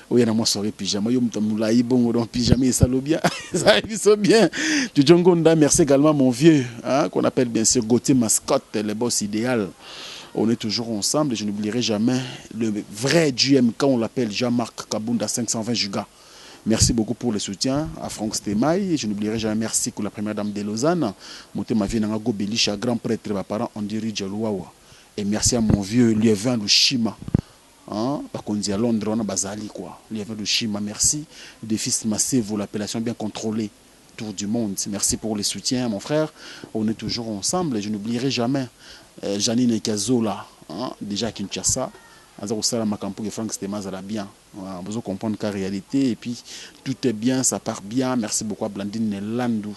Oui, il y a moi soirée pyjama. Yo mtamula bon dans pyjama et ça bien. Ça va bien. Djongonda, merci également mon vieux, qu'on appelle bien sûr Gauthier Mascotte, le boss idéal. On est toujours ensemble et je n'oublierai jamais le vrai GM quand on l'appelle Jean-Marc Kabunda 520 Giga. Merci beaucoup pour le soutien à Franck Stemaï. Je n'oublierai jamais merci pour la première dame de Lausanne. Monté ma vie dans Belisha, grand prêtre, mes parents Andiri Djalouawa. Et merci à mon vieux Liévin de Chima. Par contre, on dit à Londres, on a Bazali quoi. Liévin de Chima, merci. Des fils Massevo, l'appellation bien contrôlée. Tour du monde. Merci pour le soutien, mon frère. On est toujours ensemble et je n'oublierai jamais Janine Kazola, déjà à Kinshasa. Franck Stemaï a bien. On a besoin de comprendre la réalité et puis tout est bien, ça part bien. Merci beaucoup à Blandine Landou,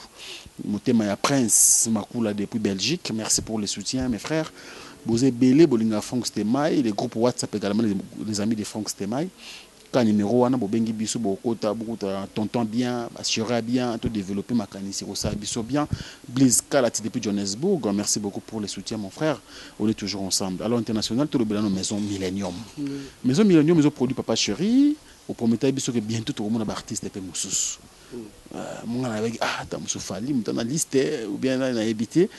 Motema Prince Makula depuis Belgique. Merci pour le soutien, mes frères. Bozé Belé, Bolinga Franck Stemaï, les groupes WhatsApp également, les amis de Franck Stemaï. Quand numéro 1, Bobengi Bissou, Bokota, tonton bien, assuré bien, tout développer ma canisse, ça Bissou bien. Blaise Kalati depuis Johannesburg, merci beaucoup pour le soutien, mon frère. On est toujours ensemble. Alors, international, tout le bilan de Maison Millennium. Maison Millennium, ils ont produit Papa Chéri. Au premier temps, Bissou que bientôt tout le monde a artiste et Moussous. Mon gars avec t'as Moussou Fali, t'as une liste ou bien là, il a habité.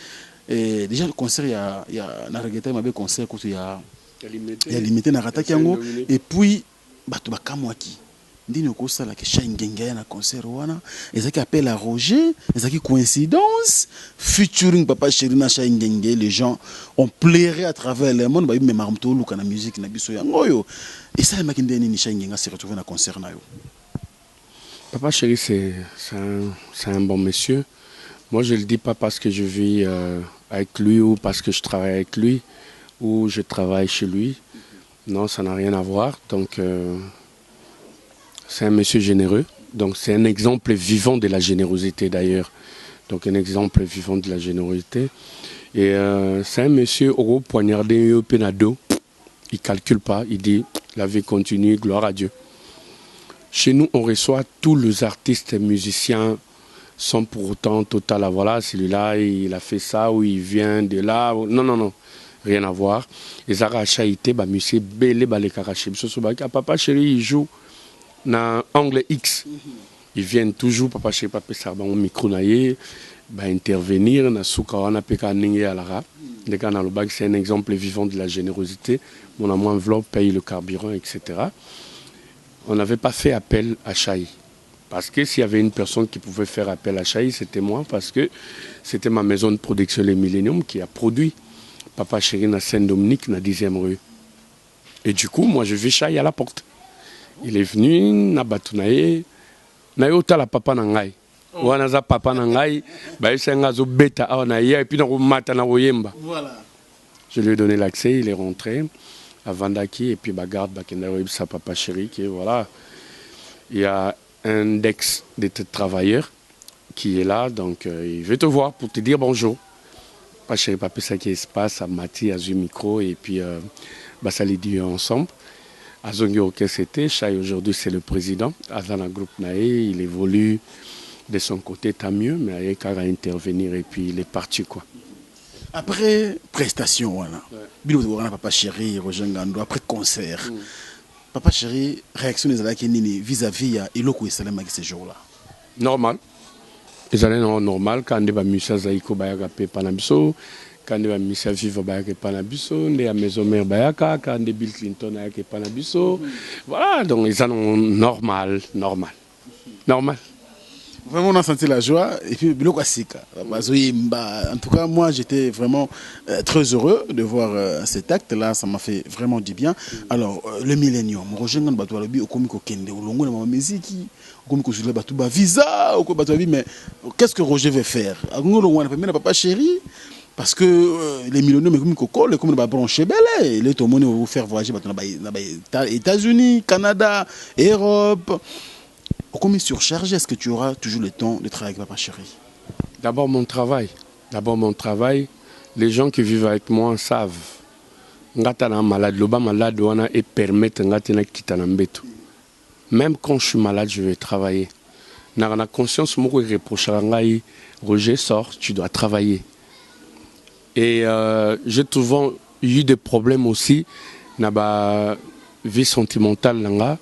Déjà, le concert, il y a un regretté, il y a un concert, il y a limité Narata Kiango. Et puis, bato bakamwaki ndini okosala ke Shangenge na concert wana ezaki appel à Roger ezaki coïncidence featuring Papa Chéri na Shangenge. Les gens ont pleuré à travers le monde ba même maramto luka na musique na biso yango yo et ça makinde ni Shangenge s'est retrouvé na concert na yo. Papa Chéri c'est un bon monsieur. Moi je le dis pas parce que je vis avec lui ou parce que je travaille avec lui ou je travaille chez lui. Non, ça n'a rien à voir. Donc, c'est un monsieur généreux. Donc, c'est un exemple vivant de la générosité d'ailleurs. Donc, un exemple vivant de la générosité. Et c'est un monsieur au poignardé au pénado. Il ne calcule pas. Il dit, la vie continue, gloire à Dieu. Chez nous, on reçoit tous les artistes et musiciens sans pour autant total. Voilà, celui-là, il a fait ça ou il vient de là. Non. Rien à voir. Les arachas étaient, monsieur Belé, les Karaché. Papa Chéri, il joue dans Angle X. Ils viennent toujours, Papa Chéri, Papa Sarban, au micro naïe. intervenir na suka wana peka ninge alara. C'est un exemple vivant de la générosité. Mon enveloppe paye le carburant, etc. On n'avait pas fait appel à Chahi. Parce que s'il y avait une personne qui pouvait faire appel à Chahi, c'était moi, parce que c'était ma maison de production, les Millennium, qui a produit Papa Chéri na Saint-Dominique, na 10e rue. Et du coup, moi, je vais Chahi à la porte. Il est venu, na batunaye, na yota la papa nangai. Wana za papa nangai, ba esenga zo beta na ya et puis na mata na woyemba. Voilà. Je lui ai donné l'accès, il est rentré à Vandaki et puis garde bakenda sa Papa Chéri qui est voilà. Il y a un ex des travailleurs qui est là, donc il veut te voir pour te dire bonjour. Papa Chéri, papa ça qui se passe à Mati, à ce micro et puis ça les dit ensemble. Azongyo c'était Chahi aujourd'hui c'est le président. Azana Groupe Nae, il évolue de son côté, tant mieux, mais il y a qu'à intervenir et puis il est parti quoi. Après prestation, voilà. Papa Chéri, Roger Ngando, après concert. Papa Chéri, réaction des Alaki vis-à-vis de l'Oko et Salem ces jours-là. Normal. Les années normal quand on va Moussa Zaïko Bayaka Panabiso, quand on va Moussa Viva Bayaka Panabiso, on est à Maison Mère Bayaka, quand on est Bill Clinton Bayaka Panabiso. Voilà, donc ils sont normal. Vraiment, on a senti la joie. Et puis, en tout cas, moi, j'étais vraiment très heureux de voir cet acte-là. Ça m'a fait vraiment du bien. Alors, le Millennium, mais qu'est-ce que Roger veut faire? Papa Chéri, parce que les Millennium, comme les branché belé, les tomoni vont vous faire voyager aux États-Unis, Canada, Europe. Comment surchargé, est-ce que tu auras toujours le temps de travailler avec Papa Chéri? D'abord mon travail. Les gens qui vivent avec moi savent. Ngatana malade, loba malade wana et permettre ngatana kitana mbeto. Même quand je suis malade, je vais travailler. N'a conscience moko reprochera ngai Roger sort, tu dois travailler. Et j'ai souvent eu des problèmes aussi na ba vie sentimentale nanga.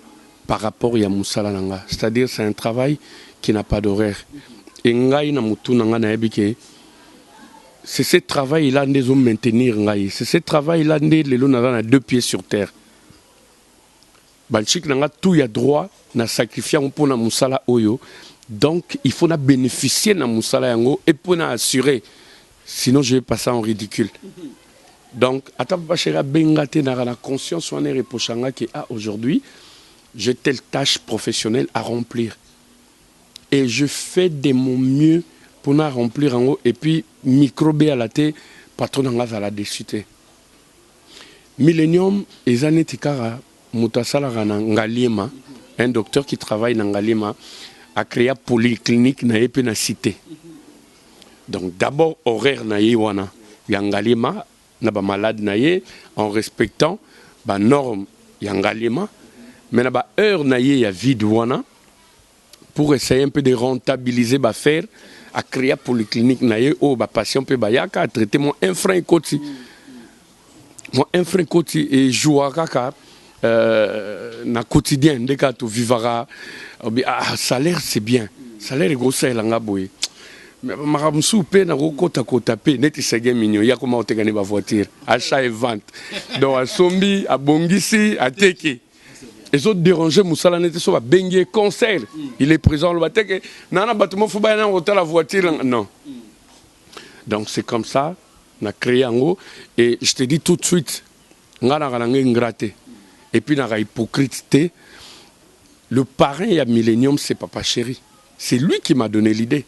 Par rapport à Moussala Nanga. C'est-à-dire c'est un travail qui n'a pas d'horaire. Et c'est ce travail-là que nous maintenir. C'est ce travail-là que nous avons 2 pieds sur terre. Tout y a droit à sacrifier pour Moussala Oyo. Donc il faut bénéficier de Moussala Yango et pour assurer. Sinon je vais passer en ridicule. Donc, à Papa Chéri Bengate na conscience on est reprochanga que aujourd'hui j'ai telle tâche professionnelle à remplir. Et je fais de mon mieux pour la remplir en haut. Et puis, microbé à la tête, patron en à la déchute. Millennium, les années Tikara, Moutasala Ngalima, un docteur qui travaille dans Ngalima, a créé une polyclinique dans la cité. Donc, d'abord, horaire naïe wana. Yangalima, n'a pas malade naïe, en respectant la norme Yangalima. Mais il y a heure naïe ya vide wana pour essayer un peu de rentabiliser ba faire à créer polyclinique naïe ou ba patient peut bayaka traiter mon infrain côté et jouer kaka na quotidien dès que tu vivras salaire c'est bien salaire est gros c'est langa boy mais maramsou pe na kota pe neti sege minyo ya comment te gagner ba voiture achat et vente donc à sombi à bongisi à teki. Les autres dérangés, Moussala n'était pas bengue concert. Il est présent le matin. Nana bâtiment faut pas aller la voiture. Non. Donc c'est comme ça, on a créé un haut. Et je te dis tout de suite, on a ingraté. Et puis on a hypocrite. Le parrain à Millennium, c'est Papa Chéri. C'est lui qui m'a donné l'idée.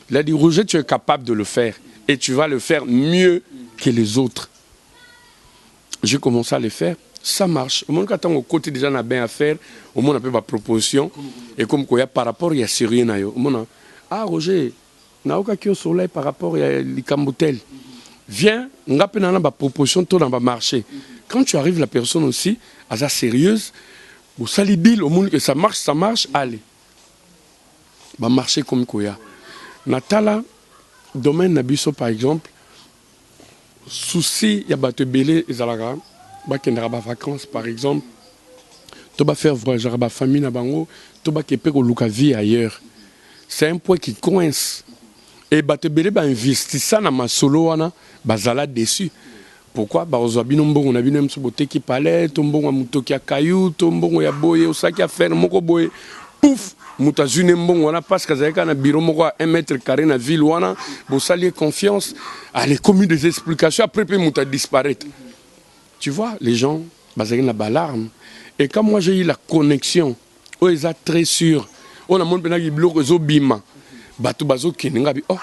Il a dit Roger, tu es capable de le faire. Et tu vas le faire mieux que les autres. J'ai commencé à le faire. Ça marche. Au moins, quand on côté déjà, on a bien à faire. Au moins, on a ma proposition. Et comme quoi, par rapport, il y a sérieux. Ah, Roger, on a aucun qui au soleil par rapport à l'Icamboutel. Viens, on a ma proposition, tout dans le marché. Quand tu arrives, la personne aussi, elle est sérieuse. Au salidil, au monde que ça marche, allez. Va marcher comme quoi. Natala, domaine Nabiso, par exemple, souci, il y a battu belé et zalaga. Il y a des vacances, par exemple. Tu vas faire voyager la famille, tu vas faire vie ailleurs. C'est un point qui coince. Et bato belé ba investissa na masolo wana bazala dessus. Pourquoi? Bah aux abino mbongo na bino mso bote ki palais, tombongo mutoki ya caillou, tombongo ya boye, osaki ya faire moko boye. Pouf, mutazune mbongo wana parce que zaka na bureau moko à 1 mètre carré na ville wana, bo salier confiance, allez commis des explications après peut muta disparaître. Tu vois, les gens bazaki na balarme. Et quand moi j'ai eu la connexion, oh ils sont très sûrs. On a mon benaki bloc réseau bima. Bato bazo keninga bi oh.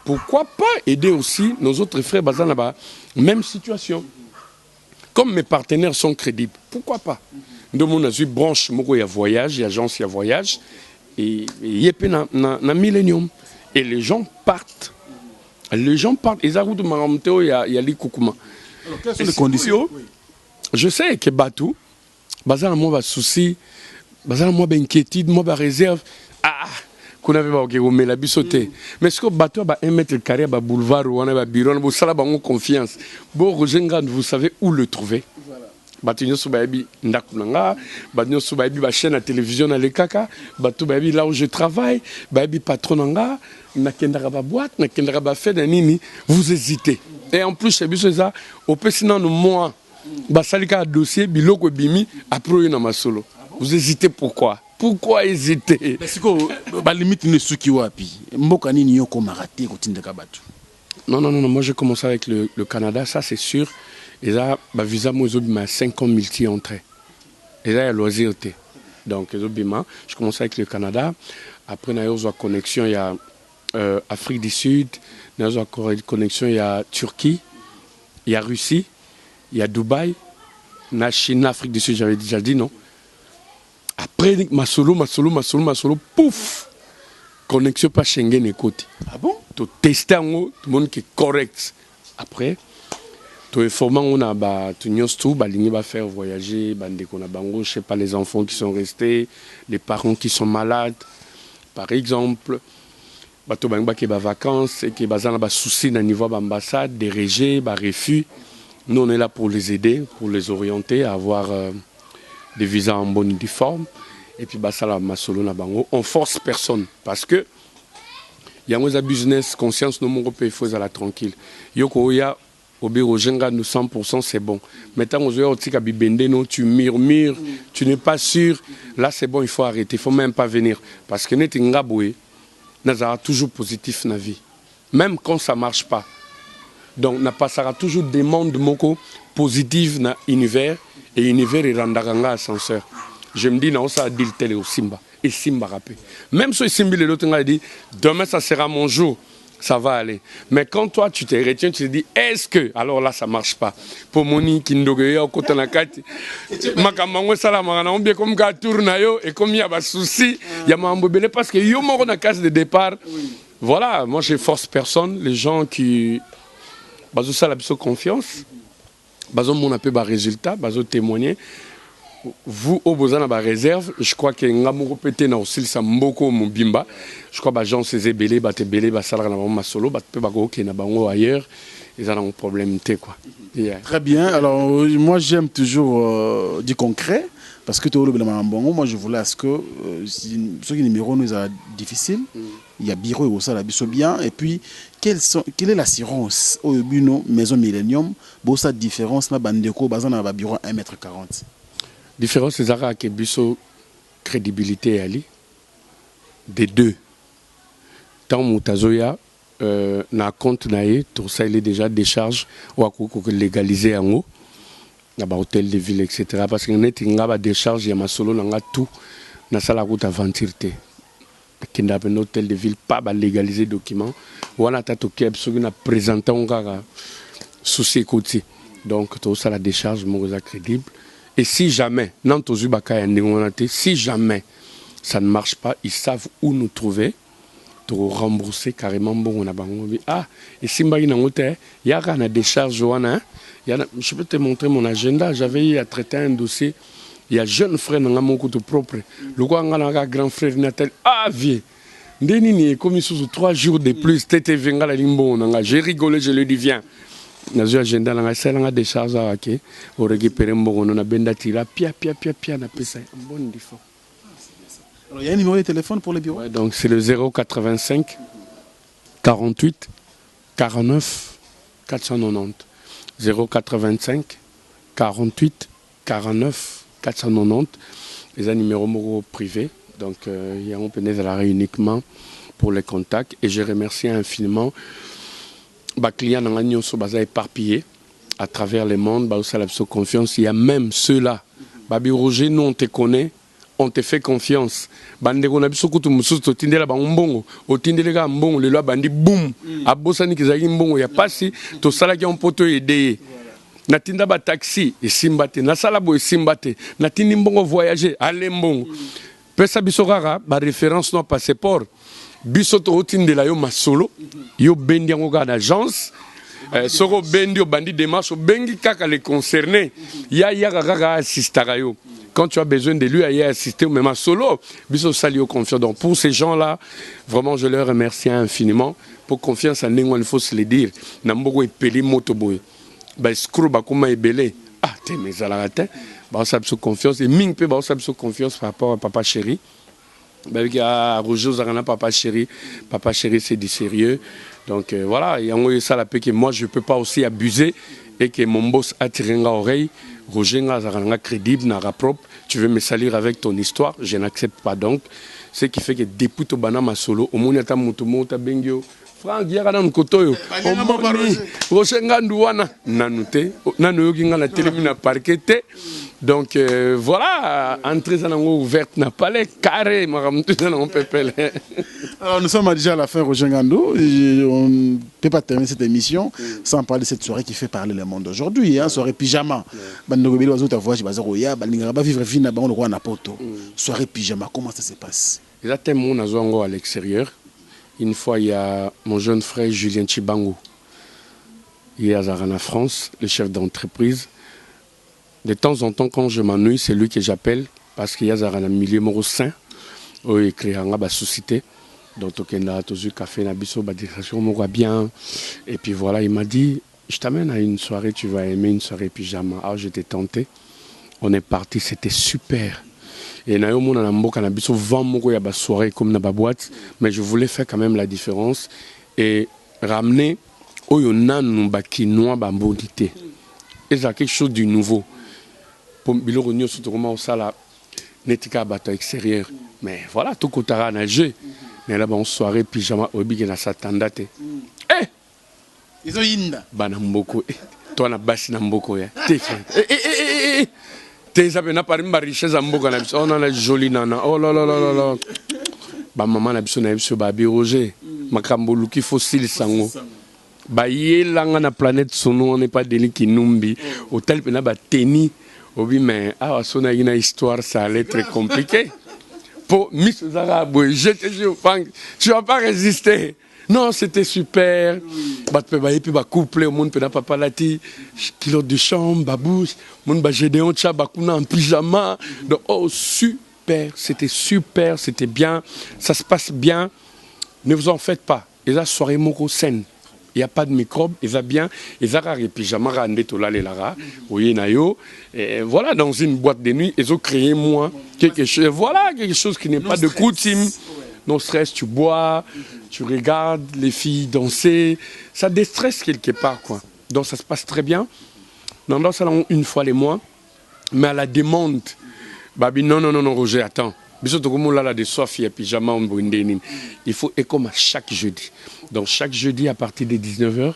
Pourquoi pas aider aussi nos autres frères basés là-bas, même situation. Comme mes partenaires sont crédibles, pourquoi pas? Nous avons une branche, il y a voyage, il y a agence, il y a voyage, et il y a Millennium. Et les gens partent. Les gens partent. Ils arrivent de Maramteo, il y a les Koukouma. Alors, quelles sont les conditions? Je sais que Batou, basé à moi, souci, basé à moi, inquiétude, moi, réserve. Ah! Qu'on avait pas mais la bisoté. Mais ce que bateau ba 1 mètre carré ba boulevard ou on a bureau on sala ba confiance. Bon Rosengan vous savez où le trouver. Voilà. Bateau nyo subabi ndakunanga, bateau nyo subabi ba chaîne à télévision na le kaka, bateau babi là où je travaille, babi patronanga, na kendara ba boîte, na kendara ba fait nini, vous hésitez. Et en plus c'est biso ça au pesina no moi ba salika dossier biloko bimi après na masolo. Vous hésitez pourquoi? Pourquoi hésiter? Parce que la limite ne suki wapi. Mbokani ni yoko maraté kotinda kabatu. Non, moi j'ai commencé avec le Canada, ça c'est sûr. Et là, ma visa moi j'ai 5 ans multi-entrées. Et là il y a loisir. Donc je commence avec le Canada. Après il y a une connexion, il y a Afrique du Sud, il y a une connexion, il y a Turquie, il y a Russie, il y a Dubaï, il y a Chine, Afrique du Sud, j'avais déjà dit non. Après, ma solo, pouf! Connexion pas Schengen et côté. Ah bon? Tu testes en haut, tout le monde qui est correct. Après, tu es formé, on a tout va faire voyager, je sais pas, les enfants qui sont restés, les parents qui sont malades. Par exemple, tu as vacances, et qui ont soucis au niveau de l'ambassade, des régés, des refus. Nous, on est là pour les aider, pour les orienter à avoir des visas en bonne uniforme. Et puis, on force personne. Parce que il y a un business, conscience, nous il faut aller tranquille. Yoko ya au bureau, nous 100%, c'est bon. Maintenant, tu murmures, tu n'es pas sûr. Là, c'est bon, il faut arrêter. Il ne faut même pas venir. Parce que nous avons toujours positif dans la vie. Même quand ça ne marche pas. Donc, on passera toujours des mondes positifs dans l'univers. Et l'univers est rendu ascenseur. Je me dis, non, ça a dit le télé au Simba. Et Simba rappelle. Même si Simba, l'autre a dit, demain, ça sera mon jour. Ça va aller. Mais quand toi, tu te retiens, tu te dis, est-ce que... Alors là, ça ne marche pas. Pour Moni, Kindogoya, Kotanakati, Makamango, Salamana, on bien comme Gatournayo, et comme il y a des soucis, il y a Mambobele, parce que yo mort na case de départ. Voilà, moi, je force personne. Les gens qui... Bazo ça la confiance. Bazo mon appel bas résultat, bazo témoigner. Vous au besoin de réserve, je crois que ngamu pété na aussi ça mboko mubimba. Je crois que gens ces belé baté belé ba sala na ma solo bat pe ba go ke na bango ailleurs, ils ont un problème té quoi. Yeah. Très bien. Alors moi j'aime toujours du concret parce que tu le bongo, moi je voulais à ce que ceux qui numéro nous a difficile, il y a bureau et ça la biso bien et puis quelle est l'assurance au bureau maison Millennium, bo sa différence na bandeko bazana ba bureau 1m40. Différence c'est ça que biso crédibilité ali des deux. Tant mutazoya na compte naé tout ça il est déjà décharge ou à légaliser en haut na ba hôtel de ville etc. parce que net nga ba décharge ya masolo na nga tout na sala route aventure té kinda ben hôtel de ville pas ba légaliser document wana tato keb so na présenter on ga souci côté donc tout ça la décharge mo crédible. Et si jamais, si jamais ça ne marche pas, ils savent où nous trouver pour rembourser carrément. Ah, et si il y a une décharge, je peux te montrer mon agenda. J'avais eu à traiter un dossier. Il y a un jeune frère dans mon côté propre. Le grand frère Natal. Ah, vieux. Comme il sous 3 jours de plus, j'ai rigolé, je lui dis viens. Dans l'agenda, on a des charges à laquelle on récupère on a bien d'attirer, pia, on a payé un bon défaut. Alors, il y a un numéro de téléphone pour le bureau? Ouais, donc c'est le 085 48 49 490. 0425 48 49 490. Les un numéro privé. Donc, il y a un pénètre à l'arrêt uniquement pour les contacts. Et je remercie infiniment les clients qui sont éparpillés à travers le monde. Confiance. Il y a même ceux-là. Babi Roger, nous, on te connaît. On te fait confiance. Bandeko na biso kutu mususu totindela ba mbongo, otindelega mbongo lelo bandi boum. Abosani kizaki mbongo ya pasi to sala ki on poto aider. Natinda ba taxi e simbate, na sala bo e simbate. Natindi mbongo voyager, aller mbongo. Pesa biso rara ba référence no passeport. Biso to otindela yo masolo, yo bendi ngo ga d'agence. Soko bendi o bandi démarche, bengi kaka les concernés. Ya gaga assistara yo. Quand tu as besoin de lui, à assister ou même à solo, biso salio confiance. Donc pour ces gens-là, vraiment je leur remercie infiniment. Pour confiance en Nengo, il faut se le dire. Nambogo epeli motoboy. Ba screw ba kuma ebele. Ah, t'es mes alarate. Ba ça besoin confiance et ming pe ba ça besoin confiance par rapport à papa chéri. Ba à Roger Zarana papa chéri c'est du sérieux. Donc voilà, il y a ça la paix que moi je peux pas aussi abuser et que mon boss attire une oreille. Roger Zarana crédible, nara propre. Tu veux me salir avec ton histoire, je n'accepte pas donc. Ce qui fait que depuis ton banama solo, au moins ta mutumo ta bengio. Franck Yaradan Kotoyo, Roger Ngandouana, Nanute, Nanoyoki na termine parquet. Donc voilà, entrée en ouverte n'a pas les carrés, Alors nous sommes déjà à la fin, Roger Ngandou. On ne peut pas terminer cette émission sans parler de cette soirée qui fait parler le monde aujourd'hui, soirée pyjama. Soirée pyjama, comment ça se passe? Exactement, à l'extérieur. Une fois, il y a mon jeune frère Julien Chibango. Il est à Zarana France, le chef d'entreprise. De temps en temps, quand je m'ennuie, c'est lui que j'appelle parce qu'il y a Zarana milieu moro sain. Il écrit en la société. Donc, il y a un café, bien. Et puis voilà, il m'a dit, je t'amène à une soirée, tu vas aimer une soirée pyjama. Alors, j'étais tenté. On est parti, c'était super. Et na yo mona na mboka na biso vent moko ya ba soirée comme na ba boîte, mais je voulais faire quand même la différence et ramener oyo nanu ba kinois ba mbodité. Et ça quelque chose du nouveau. Pour biloko nyo surtout comment ça là netika bato extérieur. Mais voilà tout kotara na jeu. Mais là ba soirée pyjama obi na satandate. Eh Izo yinda bana mboko toi na basi na mboko ya. T'es na pas une richesse en boga na biso on a la jolie nana oh là là là là ba maman na biso na biso ba Roger makambo luki fossile sango ba yelanga na planète sono on n'est pas deli kinumbi hôtel pena ba teni obi mais ah sona ina histoire ça allait être compliqué pour Miss Zara boy je te jure tu vas pas résister. Non, c'était super. Et puis, couple, au monde, papa lati, kilo de chambre, babouche, monde, Gédéon, bakuna en pyjama. Donc, oh, super, c'était bien, ça se passe bien. Ne vous en faites pas. Et la soirée, moko saine. Il n'y a pas de microbes, il va bien. Et Zara, et pyjama, rande, tola, les lara, nayo. Et voilà, dans une boîte de nuit, ils ont créé, moi, quelque chose qui n'est pas de coutume. Non stress, tu bois, tu regardes les filles danser, ça déstresse quelque part quoi. Donc ça se passe très bien. Dans le salon une fois les mois, mais à la demande, babi non Roger attends. Il faut et comme à chaque jeudi. Donc chaque jeudi à partir de 19h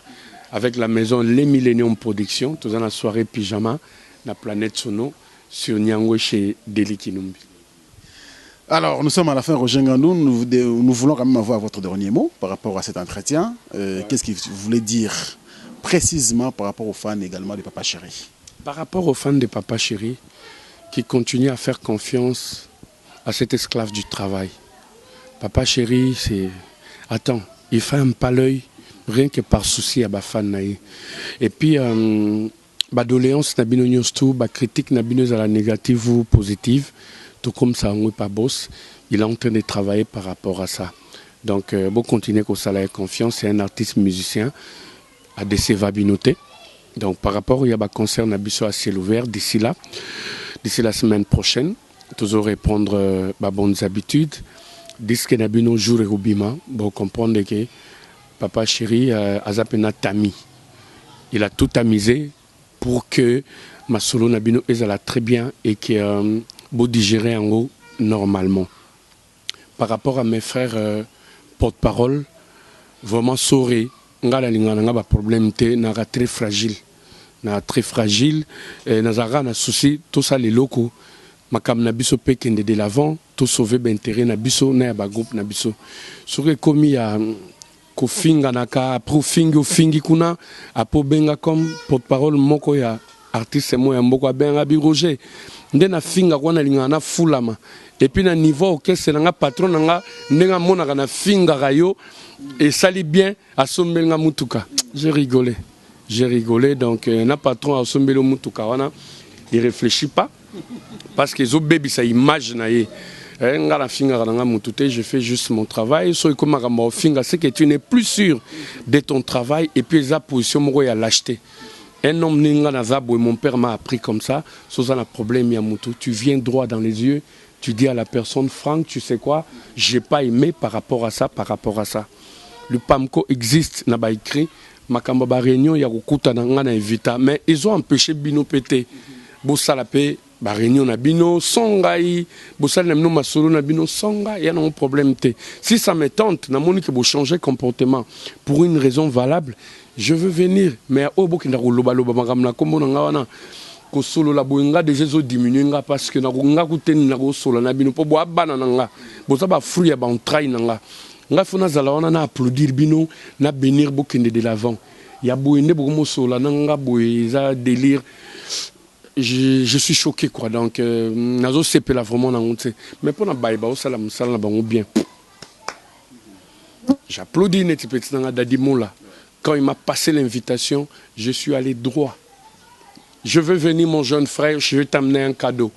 avec la maison Les Millennium Production, tous dans la soirée pyjama, la planète Sono sur Nyangwe chez Deli Kinumbi. Alors, nous sommes à la fin, Roger Ngandou. Nous voulons quand même avoir votre dernier mot par rapport à cet entretien. Qu'est-ce que vous voulez dire précisément par rapport aux fans également de Papa Chéri? Par rapport aux fans de Papa Chéri, qui continuent à faire confiance à cet esclave du travail. Papa Chéri, c'est... Attends, il fait un pas l'œil, rien que par souci à Bafan. Et puis, doléance, critique, à la négative ou positive. Tout comme ça, on n'est pas boss, il est en train de travailler par rapport à ça. Donc, bon, continuer comme ça, la confiance, c'est un artiste musicien à DC Vabinoté. Donc, par rapport au concert Nabiso à ciel ouvert, d'ici la semaine prochaine, toujours répondre à bonnes habitudes. Disque Nabino jour et Rubima, bon, comprendre que Papa Chéri, Azapena Tami. Il a tout amusé pour que ma solo Nabino est très bien et que vous digérez en haut normalement. Par rapport à mes frères porte-parole, vraiment soré, ngala lingana nga ba problème té na très fragile. Na très fragile et nazara na souci tout ça les locaux. Makam na biso pekende de l'avant, tout sauver l'intérêt na biso na ba groupe na biso. Sore komi ya ko finga naka pro fingi kuna apo benga comme porte-parole moko ya artiste mo ya mboko benga bi Roger. Ndena finga kwa na lingana fulama. Et puis na niveau auquel c'est nga patron nga ndenga mona kana finga rayo et sali bien à sombelnga mutuka. J'ai rigolé donc na patron à sombelo mutuka wana il réfléchit pas parce que zo baby sa image na ye nga la finga kana mutute je fais juste mon travail so comme ngamba finga c'est que tu n'es plus sûr de ton travail et puis sa position mo ya l'acheter. Un homme ninga na zabo mon père m'a appris comme ça so ça un problème ya mutu tu viens droit dans les yeux. Tu dis à la personne, Franck, tu sais quoi, j'ai pas aimé par rapport à ça. Le PAMCO existe, n'a pas écrit, Makamba ba réunion, ya kukuta na ngana invita, mais ils ont empêché Bino pété. Bossala pe, ba réunion na Bino, songai, bossala nemno masolo na Bino, songa, y a un problème té. Si ça me tente, na moni que vous changez comportement pour une raison valable, je veux venir, mais au bout kinda loba magamna kombo na ngawana. Solo la boinga déjà zo diminuer parce que na nga kuteni na solo na bino po bo abana nga boza ba fruit ya ba entraille nga nga fona zala wana na applaudir bino na bénir bokende de l'avant ya boende bomo solo na nga boeza délire je suis choqué quoi donc nazo sepela vraiment na honte mais pour na baiba o sala musala na bango bien j'applaudis net petit nga Dadi Moula quand il m'a passé l'invitation je suis allé droit. Je veux venir, mon jeune frère, je vais t'amener un cadeau.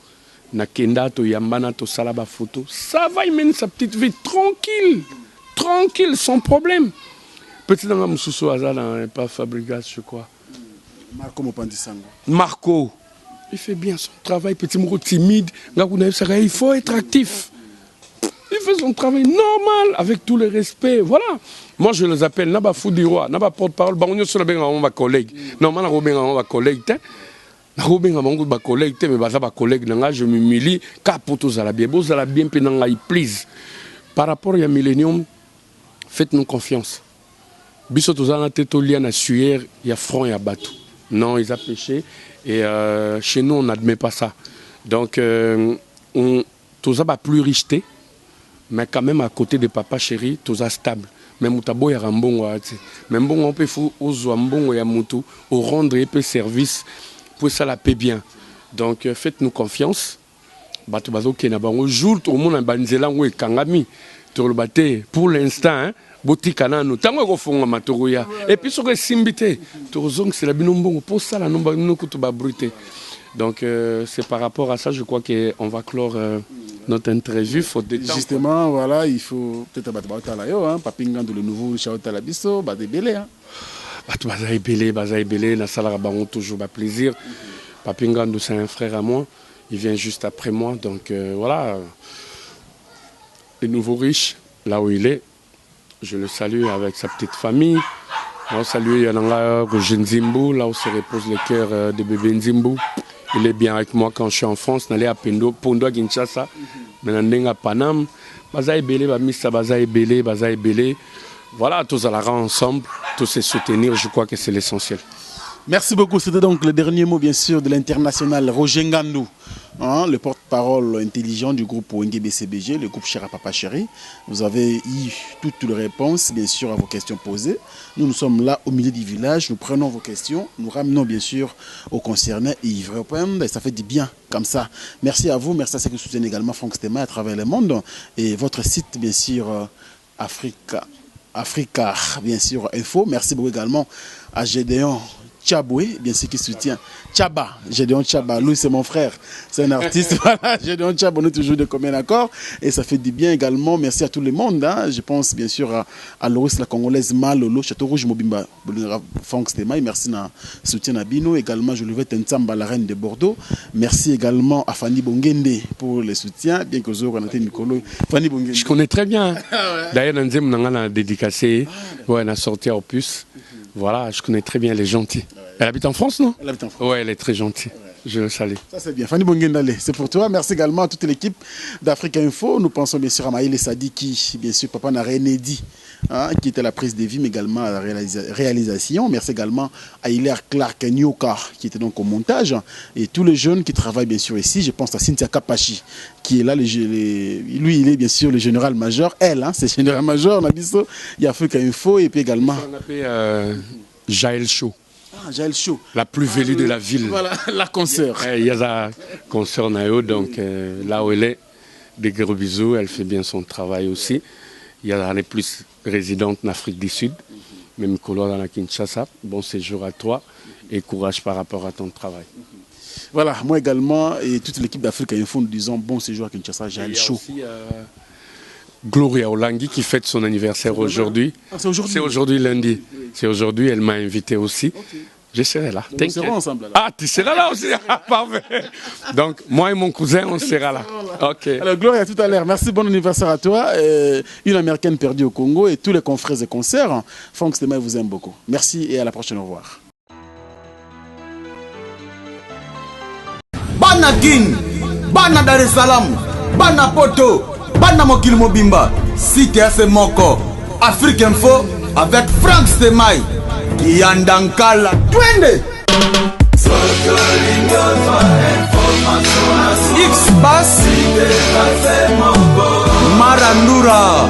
Nakenda, to yambana, to salaba photo. Ça va, il mène sa petite vie tranquille, sans problème. Petit dans Moussoussou Azala, pas Fabrigas, je crois. Marco Mopandisango. Marco, il fait bien son travail, petit mot timide. Il faut être actif. Il fait son travail normal, avec tout le respect. Voilà. Moi, je les appelle Naba Foudiroa, Naba porte-parole, Bagno sur la collègue. Non, ma collègue. Ma collègue, mais ma collègue, je m'humilie, capote à bien, vous allez bien, please. Par rapport à Millennium, faites-nous confiance. Biso tozana tetolian à suer, il y a front et à bateau. Non, ils ont péché et chez nous on n'admet pas ça. Donc on toza pas plus richté, mais quand même à côté de Papa Chéri, toza stable. Mais mutabo ya rambongo ati. Même bon on peut faut ozo mbongo ya mutu, au rendre un peu service pour ça la paix bien. Donc faites-nous confiance. Bato bazo kena bango jour tout le monde banzela ngwe kangami. Pour l'instant, botikana no tango ko fonga matoroya. Et puis sur les simbité, tozong c'est la binombongo pour ça la nomba no kutu ba bruté. Donc c'est par rapport à ça je crois qu'on va clore notre interview. Justement, voilà, il faut peut-être battre la yo, hein, papingando le nouveau Chao Talabiso, bah des belé, hein. Bazaï belé, na salara bango toujours ba plaisir. Papingando c'est un frère à moi, il vient juste après moi, donc voilà. Le nouveau riche, là où il est, je le salue avec sa petite famille. On salue Yananga Roger Nzimbu, là où se repose le cœur de bébé Nzimbu. Il est bien avec moi quand je suis en France, n'allez à Pondo à Kinshasa, maintenant à Paname. Bazaï belé. Voilà, tous à la rang ensemble, tous se soutenir, je crois que c'est l'essentiel. Merci beaucoup. C'était donc le dernier mot, bien sûr, de l'international Roger Ngandou, hein, le porte-parole intelligent du groupe ONG-BCBG, le groupe Chera Papa Chéri. Vous avez eu toutes les réponses, bien sûr, à vos questions posées. Nous sommes là au milieu du village, nous prenons vos questions, nous ramenons, bien sûr, aux concernés et ils répondent. Et ça fait du bien, comme ça. Merci à vous, merci à ceux qui soutiennent également Franck Stéma à travers le monde. Et votre site, bien sûr, Africa, bien sûr, Info. Merci beaucoup également à Gédéon Tchaboué, bien sûr, qui soutient Tchaba. Gédéon Tchaba, lui c'est mon frère, c'est un artiste. Voilà, Gédéon Tchaba, on est toujours de commun accord et ça fait du bien également. Merci à tout le monde. Hein. Je pense bien sûr à Loris, la Congolaise Malolo, Château Rouge Mobimba, Franck Stemay. Merci na soutien à Bino. Également, je le vais Tensamba, la reine de Bordeaux. Merci également à Fanny Bongende pour le soutien, bien que Zoro Nate Nicolo. Fanny Bongende. Je connais très bien. D'ailleurs, Nanzem Nangana a dédicacé, ouais, elle a sorti au puce. Voilà, je connais très bien, elle est gentille. Elle habite en France, non? Elle habite en France. Ouais, elle est très gentille. Ouais. Je le salue. Ça, c'est bien. Fanny Bongendale, c'est pour toi. Merci également à toute l'équipe d'Africa Info. Nous pensons bien sûr à Maïle Sadiki, bien sûr, Papa Narénédi, hein, qui était à la prise de vie, mais également à la réalisation. Merci également à Hilaire Clark Nyoka, qui était donc au montage. Et tous les jeunes qui travaillent bien sûr ici. Je pense à Cynthia Kapachi, qui est là. Lui, il est bien sûr le général-major. Elle, hein, c'est général-major. Nabiso, il y a Africa Info. Et puis également. On appelle Jaël Chaud. Ah, Jaël Chaud. La plus velue de la ville. Voilà, la consoeur. Il y a la consoeur Nayo, donc là où elle est, des gros bisous, elle fait bien son travail aussi. Il y a les plus résidentes en Afrique du Sud, même Kolo dans la Kinshasa. Bon séjour à toi et courage par rapport à ton travail. Voilà, moi également et toute l'équipe d'Afrique Info nous disons bon séjour à Kinshasa, Jaël Chaud. Gloria Olangi qui fête son anniversaire aujourd'hui. Ah, c'est aujourd'hui lundi. C'est aujourd'hui, elle m'a invité aussi. Okay. Je serai là. Donc, on sera ensemble là. Ah, tu seras là aussi. Ah, parfait. Donc, moi et mon cousin, on sera là. Ok. Alors, Gloria, à tout à l'heure. Merci, bon anniversaire à toi. Une américaine perdue au Congo et tous les confrères et concerts. Franck Stemay vous aime beaucoup. Merci et à la prochaine. Au revoir. Bana King, Bana Dar es Salaam, Bana Poto, Bana Mokil Mobimba, CTF Moko, Afrique Info avec Franck Stemay, Kiandankala, Twende. X-Bass, Marandura.